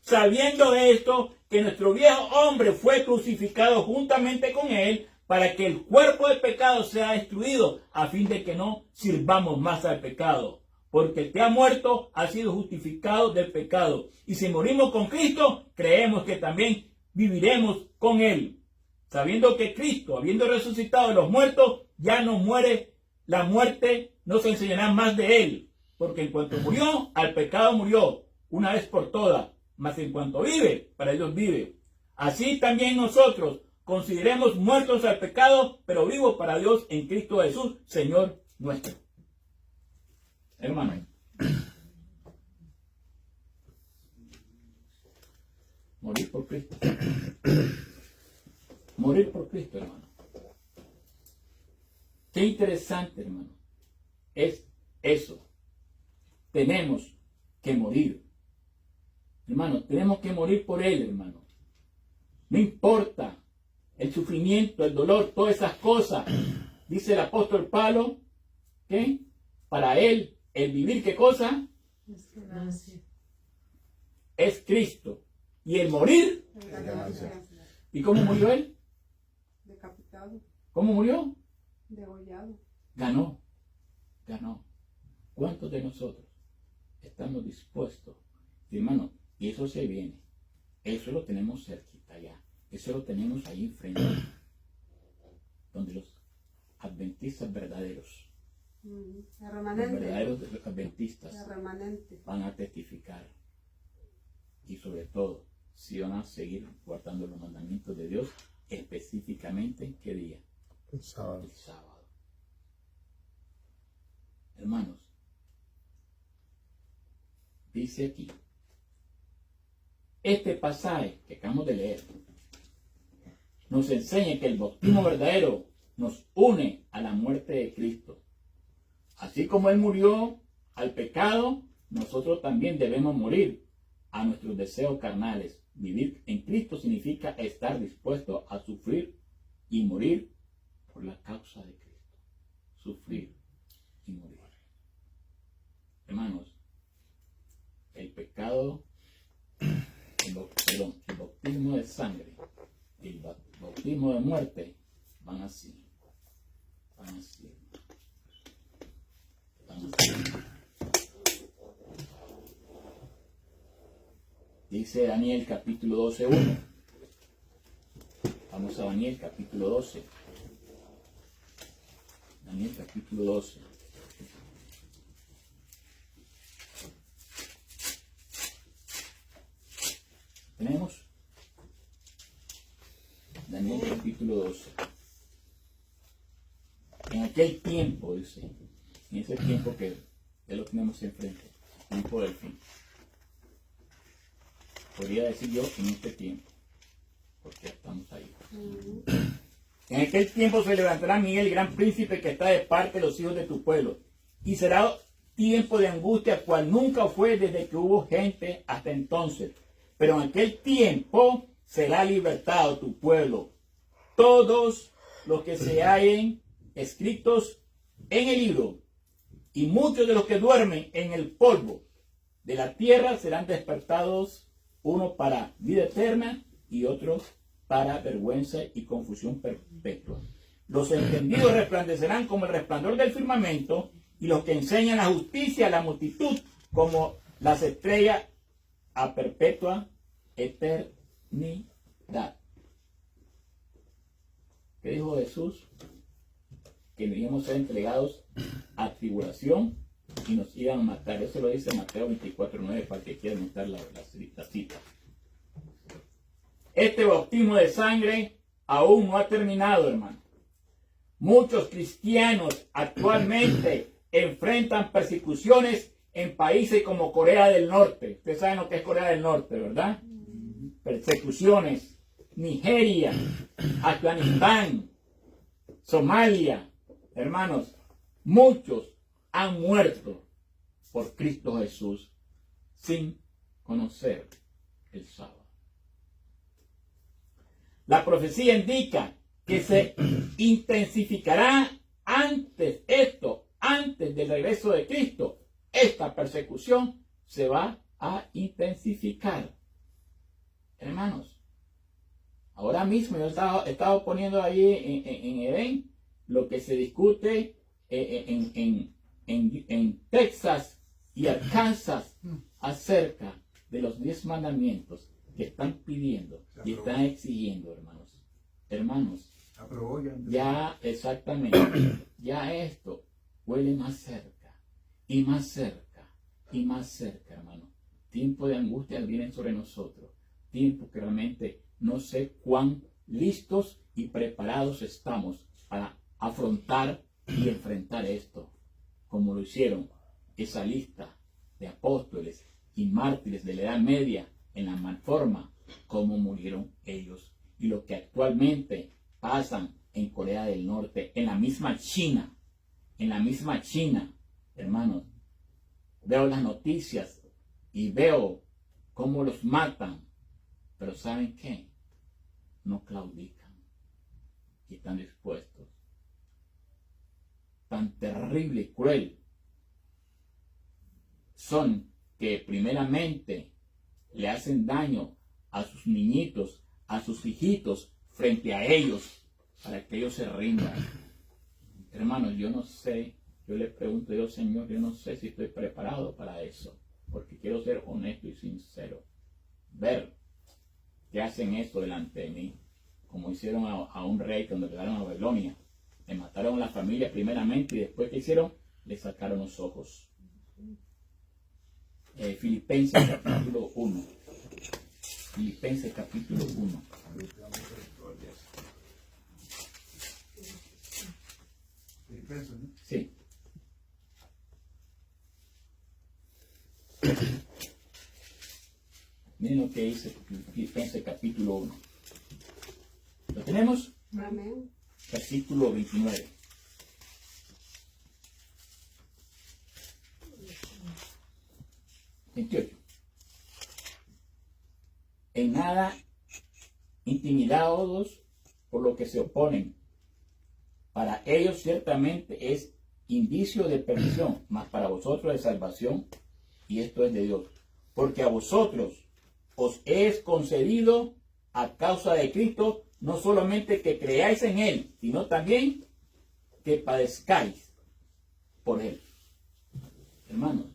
Sabiendo esto, que nuestro viejo hombre fue crucificado juntamente con Él, para que el cuerpo del pecado sea destruido, a fin de que no sirvamos más al pecado. Porque el que ha muerto ha sido justificado del pecado. Y si morimos con Cristo, creemos que también viviremos con Él. Sabiendo que Cristo, habiendo resucitado de los muertos, ya no muere, la muerte no se enseñará más de Él. Porque en cuanto murió, al pecado murió, una vez por todas. Mas en cuanto vive, para Dios vive. Así también nosotros consideremos muertos al pecado, pero vivos para Dios en Cristo Jesús, Señor nuestro. Hermano, morir por Cristo. Morir por Cristo, hermano. Qué interesante, hermano. Es eso. Tenemos que morir. Hermano, tenemos que morir por Él, hermano. No importa el sufrimiento, el dolor, todas esas cosas. Dice el apóstol Pablo, ¿qué? Para Él, el vivir, ¿qué cosa? Es Cristo. Y el morir. ¿Y cómo murió Él? Decapitado. ¿Cómo murió? Degollado. Ganó. Ganó. ¿Cuántos de nosotros estamos dispuestos? Hermano, y eso se viene. Eso lo tenemos cerquita ya. Eso lo tenemos ahí enfrente. Donde los adventistas verdaderos, El los remanente. verdaderos adventistas El remanente. van a testificar. Y sobre todo, si van a seguir guardando los mandamientos de Dios, específicamente ¿en qué día? El sábado. El sábado. Hermanos, dice aquí, este pasaje que acabamos de leer nos enseña que el bautismo verdadero nos une a la muerte de Cristo. Así como Él murió al pecado, nosotros también debemos morir a nuestros deseos carnales. Vivir en Cristo significa estar dispuesto a sufrir y morir por la causa de Cristo. Sufrir y morir. Hermanos, el pecado, el bautismo de sangre y el bautismo de muerte van así. Van así. Van así. Dice Daniel capítulo 12:1. Vamos a Daniel capítulo 12. Daniel capítulo 12. Tenemos Daniel capítulo 12. En aquel tiempo, dice, en ese tiempo que ya lo tenemos enfrente, tiempo del fin. Podría decir yo en este tiempo, porque estamos ahí. En aquel tiempo se levantará Miguel, el gran príncipe que está de parte de los hijos de tu pueblo, y será tiempo de angustia cual nunca fue desde que hubo gente hasta entonces. Pero en aquel tiempo será libertado tu pueblo, todos los que se hallen escritos en el libro, y muchos de los que duermen en el polvo de la tierra serán despertados, uno para vida eterna y otro para vergüenza y confusión perpetua. Los entendidos resplandecerán como el resplandor del firmamento, y los que enseñan la justicia a la multitud como las estrellas a perpetua eternidad. ¿Qué dijo Jesús? Que íbamos a ser entregados a tribulación y nos iban a matar. Eso lo dice Mateo 24:9 para que quiera notar la cita. Este bautismo de sangre aún no ha terminado, hermano. Muchos cristianos actualmente enfrentan persecuciones en países como Corea del Norte. Ustedes saben lo que es Corea del Norte, ¿verdad? Persecuciones. Nigeria, Afganistán, Somalia. Hermanos, muchos han muerto por Cristo Jesús sin conocer el sábado. La profecía indica que se intensificará antes del regreso de Cristo. Esta persecución se va a intensificar. Hermanos, ahora mismo yo he estado poniendo ahí en Edén lo que se discute en Texas y Arkansas acerca de los 10 mandamientos que están pidiendo y están exigiendo, hermanos. Hermanos, ya exactamente, ya esto huele más cerca y más cerca y más cerca, hermano. Tiempo de angustia vienen sobre nosotros. Tiempo que realmente no sé cuán listos y preparados estamos para afrontar y enfrentar esto, como lo hicieron esa lista de apóstoles y mártires de la Edad Media, en la forma como murieron ellos, y lo que actualmente pasan en Corea del Norte, en la misma China, hermanos. Veo las noticias y veo cómo los matan, pero ¿saben qué? No claudican y están dispuestos. Tan terrible y cruel son que primeramente le hacen daño a sus niñitos, a sus hijitos frente a ellos, para que ellos se rindan. Hermanos, yo no sé, yo le pregunto a Dios, Señor, yo no sé si estoy preparado para eso, porque quiero ser honesto y sincero. Ver que hacen esto delante de mí, como hicieron a un rey cuando llegaron a Babilonia. Le mataron a la familia primeramente y después ¿qué hicieron? Le sacaron los ojos. Filipenses capítulo 1. Filipenses capítulo 1. Sí. Miren lo que dice Filipenses capítulo 1. ¿Lo tenemos? Amén. Versículo 29. En nada intimidados por lo que se oponen. Para ellos ciertamente es indicio de perdición, mas para vosotros de salvación, y esto es de Dios. Porque a vosotros os es concedido a causa de Cristo, no solamente que creáis en Él, sino también que padezcáis por Él. Hermanos,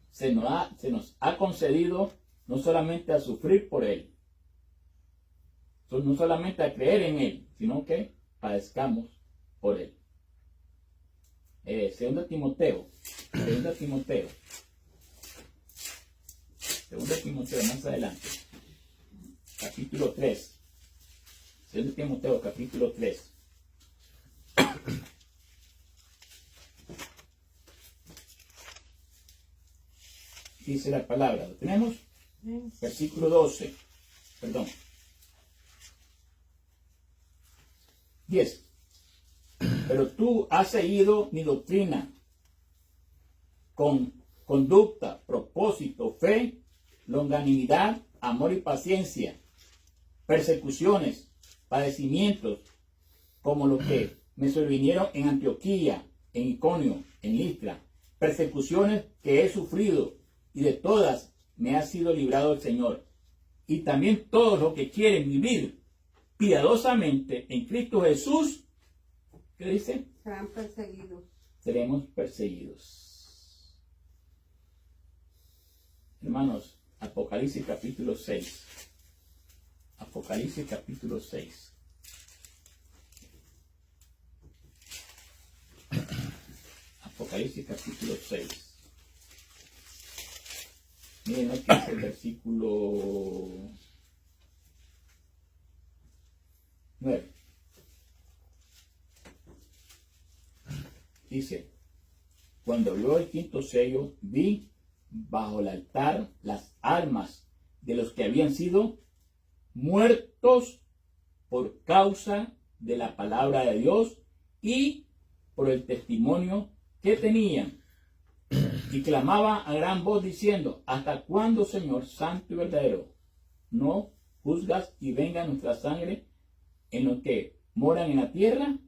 se nos ha concedido no solamente a sufrir por Él, no solamente a creer en Él, sino que padezcamos por Él. Segunda Timoteo, más adelante, capítulo 3. Segunda Timoteo, capítulo 3. Dice la palabra, ¿lo tenemos? Versículo 12, perdón. 10. Pero tú has seguido mi doctrina con conducta, propósito, fe, longanimidad, amor y paciencia, persecuciones, padecimientos, como los que me sobrevinieron en Antioquía, en Iconio, en Listra, persecuciones que he sufrido, y de todas me ha sido librado el Señor. Y también todos los que quieren vivir piadosamente en Cristo Jesús ¿Qué dice? Serán perseguidos. Seremos perseguidos. Hermanos, Apocalipsis capítulo 6. Apocalipsis capítulo 6. Apocalipsis capítulo 6. Miren lo que dice el versículo 9. Dice, cuando abrió el quinto sello, vi bajo el altar las almas de los que habían sido muertos por causa de la palabra de Dios y por el testimonio que tenían. Y clamaba a gran voz diciendo, ¿hasta cuándo, Señor Santo y verdadero, no juzgas y venga nuestra sangre en los que moran en la tierra?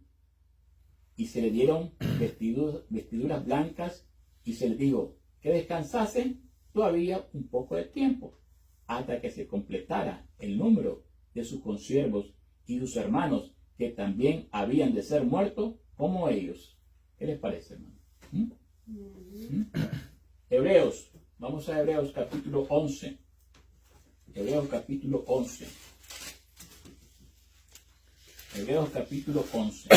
Y se le dieron vestiduras blancas y se les dijo que descansasen todavía un poco de tiempo hasta que se completara el número de sus consiervos y sus hermanos que también habían de ser muertos como ellos. ¿Qué les parece, hermano? Hebreos, vamos a Hebreos capítulo 11. Hebreos capítulo 11. Hebreos capítulo 11.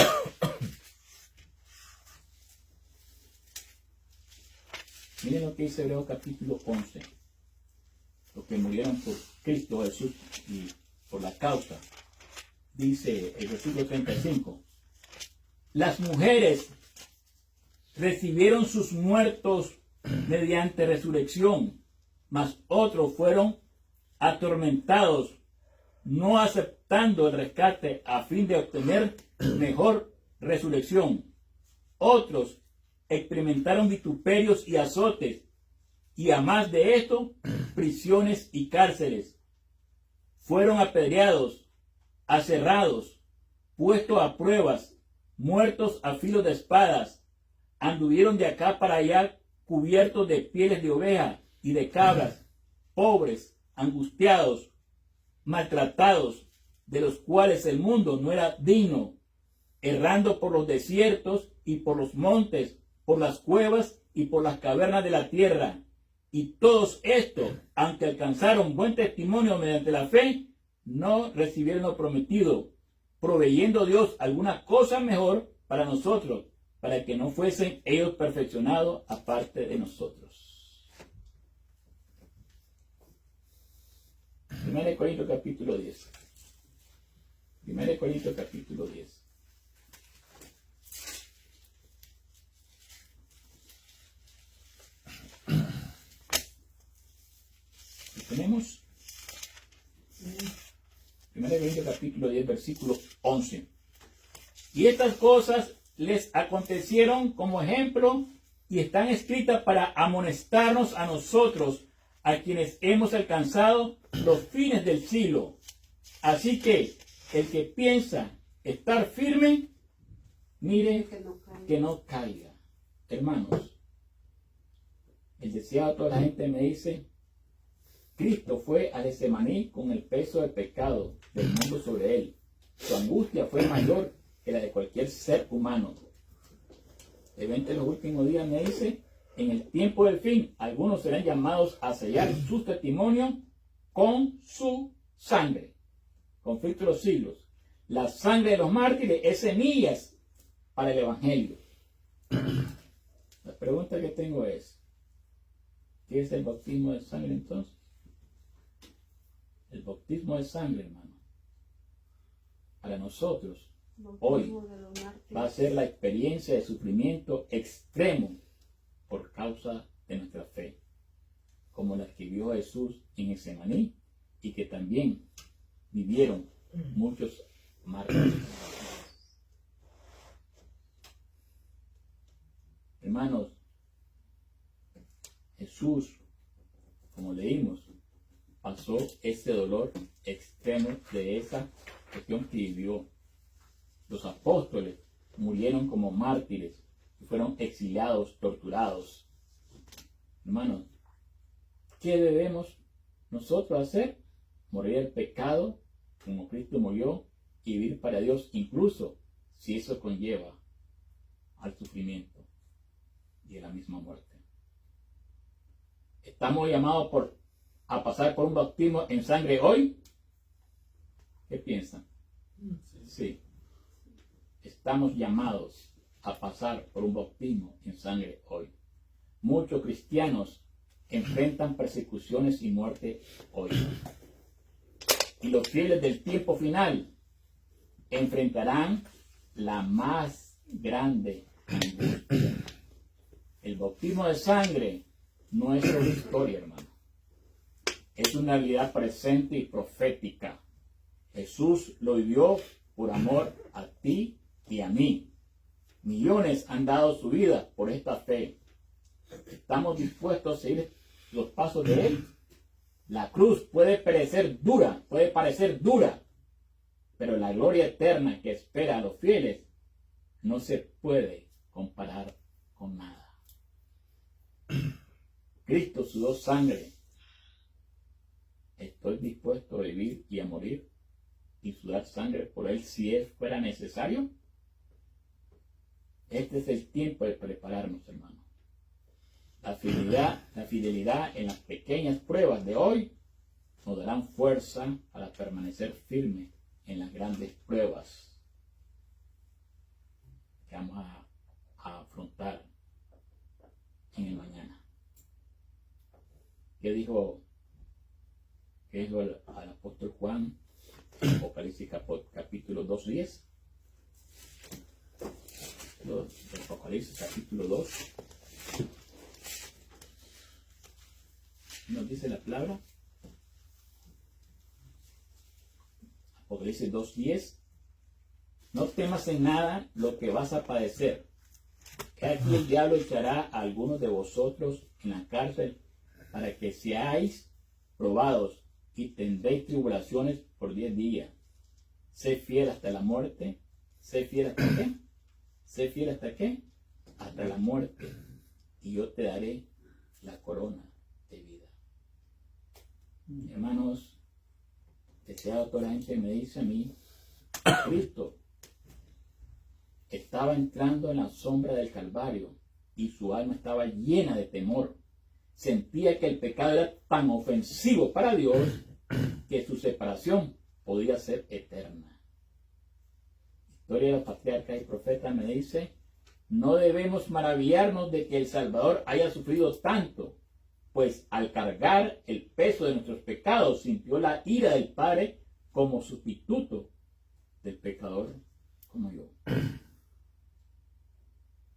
Miren lo que dice Hebreos capítulo 11. Los que murieron por Cristo Jesús y por la causa. Dice el versículo 35. Las mujeres recibieron sus muertos mediante resurrección, mas otros fueron atormentados, no aceptando el rescate a fin de obtener mejor resurrección. Otros experimentaron vituperios y azotes, y a más de esto, prisiones y cárceles. Fueron apedreados, aserrados, puestos a pruebas, muertos a filo de espadas. Anduvieron de acá para allá cubiertos de pieles de oveja y de cabras, pobres, angustiados, maltratados, de los cuales el mundo no era digno, errando por los desiertos y por los montes, por las cuevas y por las cavernas de la tierra. Y todos estos, aunque alcanzaron buen testimonio mediante la fe, no recibieron lo prometido, proveyendo Dios alguna cosa mejor para nosotros, para que no fuesen ellos perfeccionados aparte de nosotros. 1 Corintios capítulo 10. 1 Corintios capítulo 10. Tenemos 1 Corintios capítulo 10, versículo 11. Y estas cosas les acontecieron como ejemplo y están escritas para amonestarnos a nosotros, a quienes hemos alcanzado los fines del siglo. Así que el que piensa estar firme, mire que no caiga. Hermanos, el deseado de toda la gente me dice, Cristo fue a Getsemaní con el peso del pecado del mundo sobre él. Su angustia fue mayor que la de cualquier ser humano. El 20 de los últimos días me dice, en el tiempo del fin, algunos serán llamados a sellar sus testimonios con su sangre. Conflicto de los siglos. La sangre de los mártires es semillas para el evangelio. La pregunta que tengo es, ¿qué es el bautismo de sangre entonces? El bautismo de sangre, hermano, para nosotros hoy va a ser la experiencia de sufrimiento extremo por causa de nuestra fe, como la que vio Jesús en Getsemaní y que también vivieron muchos mártires. Hermanos, Jesús, como leímos, pasó ese dolor extremo de esa cuestión que vivió. Los apóstoles murieron como mártires y fueron exiliados, torturados. Hermanos, ¿qué debemos nosotros hacer? Morir el pecado como Cristo murió y vivir para Dios, incluso si eso conlleva al sufrimiento y a la misma muerte. ¿Estamos llamados a pasar por un bautismo en sangre hoy? ¿Qué piensan? Sí. Estamos llamados a pasar por un bautismo en sangre hoy. Muchos cristianos enfrentan persecuciones y muerte hoy. Y los fieles del tiempo final enfrentarán la más grande angustia. El bautismo de sangre no es solo historia, hermano. Es una realidad presente y profética. Jesús lo vivió por amor a ti y a mí. Millones han dado su vida por esta fe. ¿Estamos dispuestos a seguir los pasos de Él? La cruz puede parecer dura, pero la gloria eterna que espera a los fieles no se puede comparar con nada. Cristo sudó sangre. ¿Estoy dispuesto a vivir y a morir y sudar sangre por Él si fuera necesario? Este es el tiempo de prepararnos, hermano. La fidelidad en las pequeñas pruebas de hoy nos darán fuerza para permanecer firmes en las grandes pruebas que vamos a afrontar en el mañana. ¿Qué dijo al apóstol Juan en Apocalipsis capítulo 2:10? Apocalipsis capítulo 2. Nos dice la palabra. Apocalipsis 2:10. No temas en nada lo que vas a padecer. Aquí el diablo echará a algunos de vosotros en la cárcel para que seáis probados y tendréis tribulaciones por 10 días. Sé fiel hasta la muerte. ¿Sé fiel hasta qué? ¿Sé fiel hasta qué? Hasta la muerte. Y yo te daré la corona de vida. Hermanos, deseado, toda la gente me dice a mí, Cristo estaba entrando en la sombra del Calvario y su alma estaba llena de temor. Sentía que el pecado era tan ofensivo para Dios que su separación podía ser eterna. Historia de los patriarcas y profetas me dice, no debemos maravillarnos de que el Salvador haya sufrido tanto, pues al cargar el peso de nuestros pecados sintió la ira del Padre como sustituto del pecador como yo.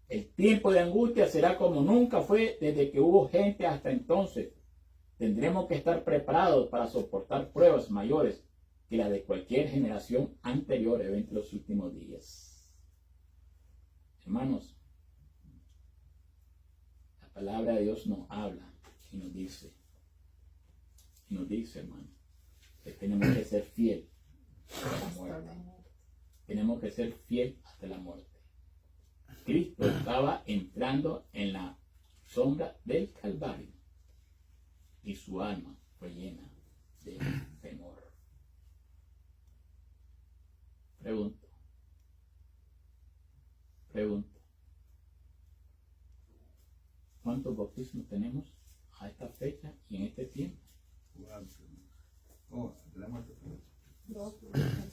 El tiempo de angustia será como nunca fue desde que hubo gente hasta entonces. Tendremos que estar preparados para soportar pruebas mayores que las de cualquier generación anterior en los últimos días. Hermanos, la palabra de Dios nos habla y nos dice, hermano, que tenemos que ser fiel hasta la muerte. Tenemos que ser fiel hasta la muerte. Cristo estaba entrando en la sombra del Calvario y su alma fue llena de temor. Pregunto. ¿Cuántos bautismos tenemos a esta fecha y en este tiempo?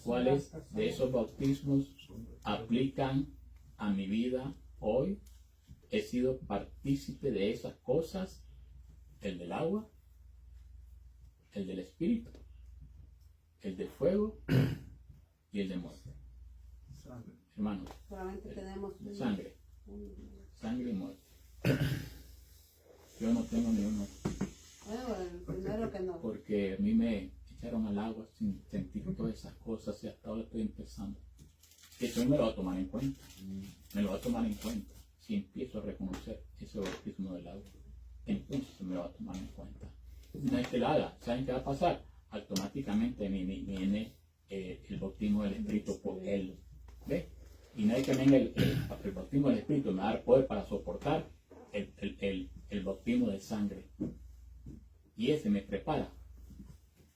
¿Cuáles de esos bautismos aplican a mi vida hoy? ¿He sido partícipe de esas cosas? ¿El del agua? ¿El del espíritu? ¿El del fuego? ¿Y el de muerte? Hermanos, Solamente tenemos sangre y muerte. Yo no tengo ni uno. Bueno, el primero que no. Porque a mí me echaron al agua sin sentir todas esas cosas y hasta ahora estoy empezando. Eso me lo va a tomar en cuenta. Me lo va a tomar en cuenta. Si empiezo a reconocer ese bautismo del agua, entonces me lo va a tomar en cuenta. Una vez que lo haga, ¿saben qué va a pasar? Automáticamente viene el bautismo del Espíritu por él. ¿Ve? Y una vez que venga el bautismo del Espíritu, me va a dar poder para soportar el bautismo de sangre. Y ese me prepara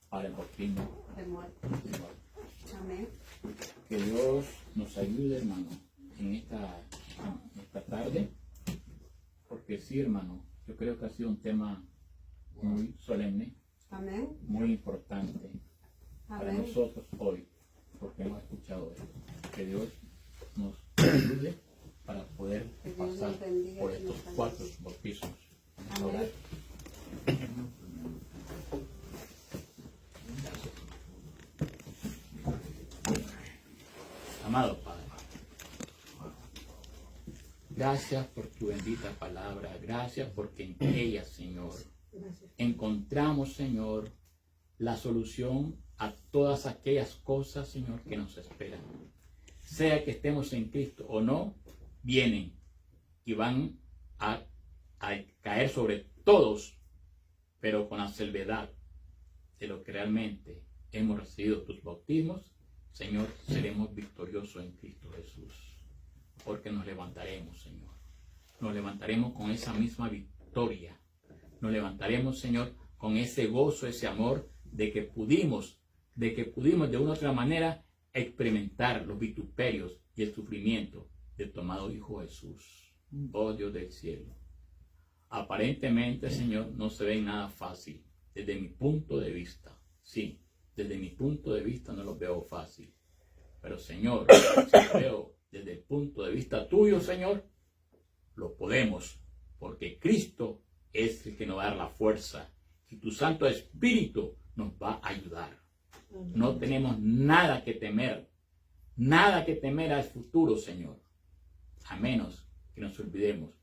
para el bautismo de muerte. de muerte. Amén. Que Dios nos ayude, hermano, en esta tarde. Porque sí, hermano, yo creo que ha sido un tema muy solemne, Amén. muy importante para Amén. nosotros hoy, porque hemos escuchado esto. Que Dios nos ayude para poder Que Dios pasar nos bendiga por y estos nos ayude. 4 bautismos. Vamos a Amén. orar. Amado Padre, gracias por tu bendita palabra, gracias porque en ella, Señor, encontramos, Señor, la solución a todas aquellas cosas, Señor, que nos esperan. Sea que estemos en Cristo o no, vienen y van a caer sobre todos, pero con la salvedad de lo que realmente hemos recibido tus bautismos. Señor, seremos victoriosos en Cristo Jesús, porque nos levantaremos, Señor. Nos levantaremos con esa misma victoria. Nos levantaremos, Señor, con ese gozo, ese amor de que pudimos de una u otra manera experimentar los vituperios y el sufrimiento de tu amado Hijo Jesús. Oh Dios del cielo. Aparentemente, Señor, no se ve nada fácil desde mi punto de vista. Sí, desde mi punto de vista no lo veo fácil. Pero, Señor, si lo veo desde el punto de vista tuyo, Señor, lo podemos, porque Cristo es el que nos va a dar la fuerza y tu Santo Espíritu nos va a ayudar. No tenemos nada que temer al futuro, Señor, a menos que nos olvidemos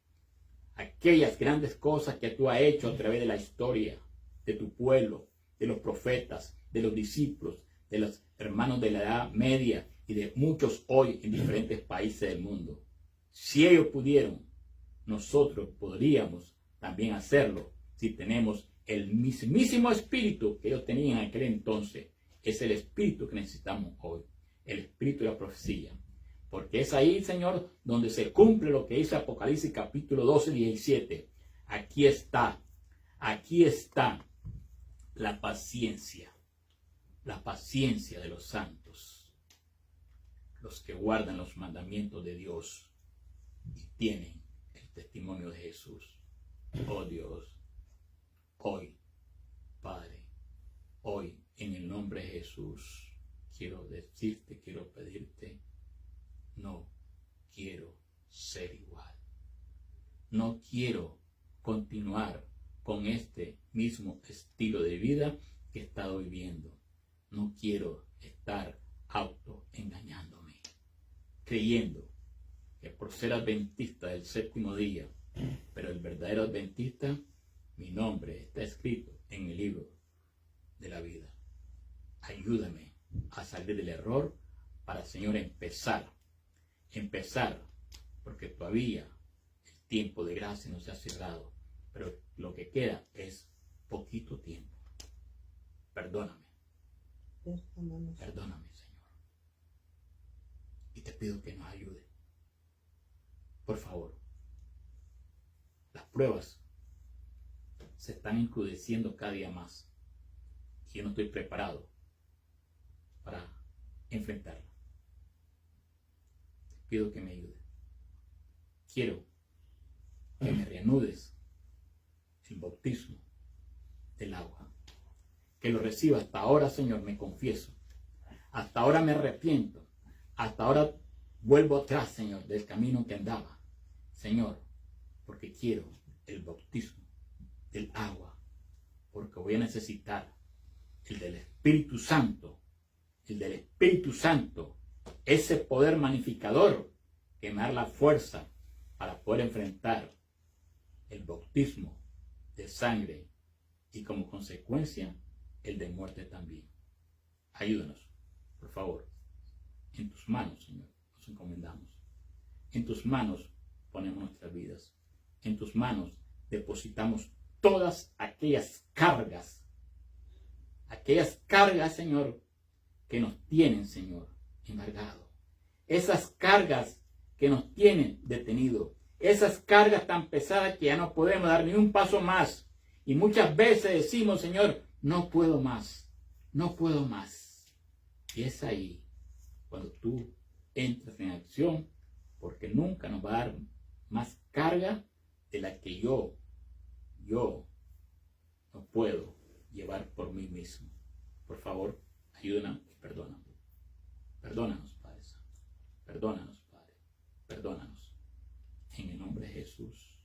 aquellas grandes cosas que tú has hecho a través de la historia de tu pueblo, de los profetas, de los discípulos, de los hermanos de la Edad Media y de muchos hoy en diferentes países del mundo. Si ellos pudieron, nosotros podríamos también hacerlo si tenemos el mismísimo espíritu que ellos tenían en aquel entonces. Es el espíritu que necesitamos hoy, el espíritu de la profecía. Porque es ahí, Señor, donde se cumple lo que dice Apocalipsis capítulo 12, 17. Aquí está la paciencia de los santos, los que guardan los mandamientos de Dios y tienen el testimonio de Jesús. Oh Dios, hoy, Padre, hoy, en el nombre de Jesús, quiero decirte, quiero pedirte, no quiero ser igual. No quiero continuar con este mismo estilo de vida que he estado viviendo. No quiero estar autoengañándome, creyendo que por ser adventista del séptimo día, pero el verdadero adventista, mi nombre está escrito en el libro de la vida. Ayúdame a salir del error para, Señor, empezar, porque todavía el tiempo de gracia no se ha cerrado, pero lo que queda es poquito tiempo. Perdóname, Señor. Y te pido que nos ayude. Por favor. Las pruebas se están encrudeciendo cada día más. Y yo no estoy preparado para enfrentarla. Te pido que me ayude. Quiero que me reanudes el bautismo del agua. Que lo reciba. Hasta ahora, Señor, me confieso. Hasta ahora me arrepiento. Hasta ahora vuelvo atrás, Señor, del camino que andaba. Señor, porque quiero el bautismo del agua. Porque voy a necesitar el del Espíritu Santo. El del Espíritu Santo. Ese poder magnificador que me da la fuerza para poder enfrentar el bautismo de sangre y como consecuencia el de muerte también. Ayúdanos, por favor. En tus manos, Señor, nos encomendamos. En tus manos ponemos nuestras vidas. En tus manos depositamos todas aquellas cargas, Señor, que nos tienen, Señor, embargado. Esas cargas que nos tienen detenido. Esas cargas tan pesadas que ya no podemos dar ni un paso más. Y muchas veces decimos, Señor, no puedo más. No puedo más. Y es ahí cuando tú entres en acción, porque nunca nos va a dar más carga de la que yo no puedo llevar por mí mismo. Por favor, ayúdanos y perdónanos. Perdónanos, Padre Santo. Perdónanos, Padre. Perdónanos. En el nombre de Jesús.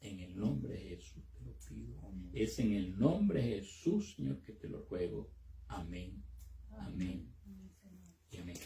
En el nombre de Jesús te lo pido. Es en el nombre de Jesús, Señor, que te lo ruego. Amén. Amén. Y amén.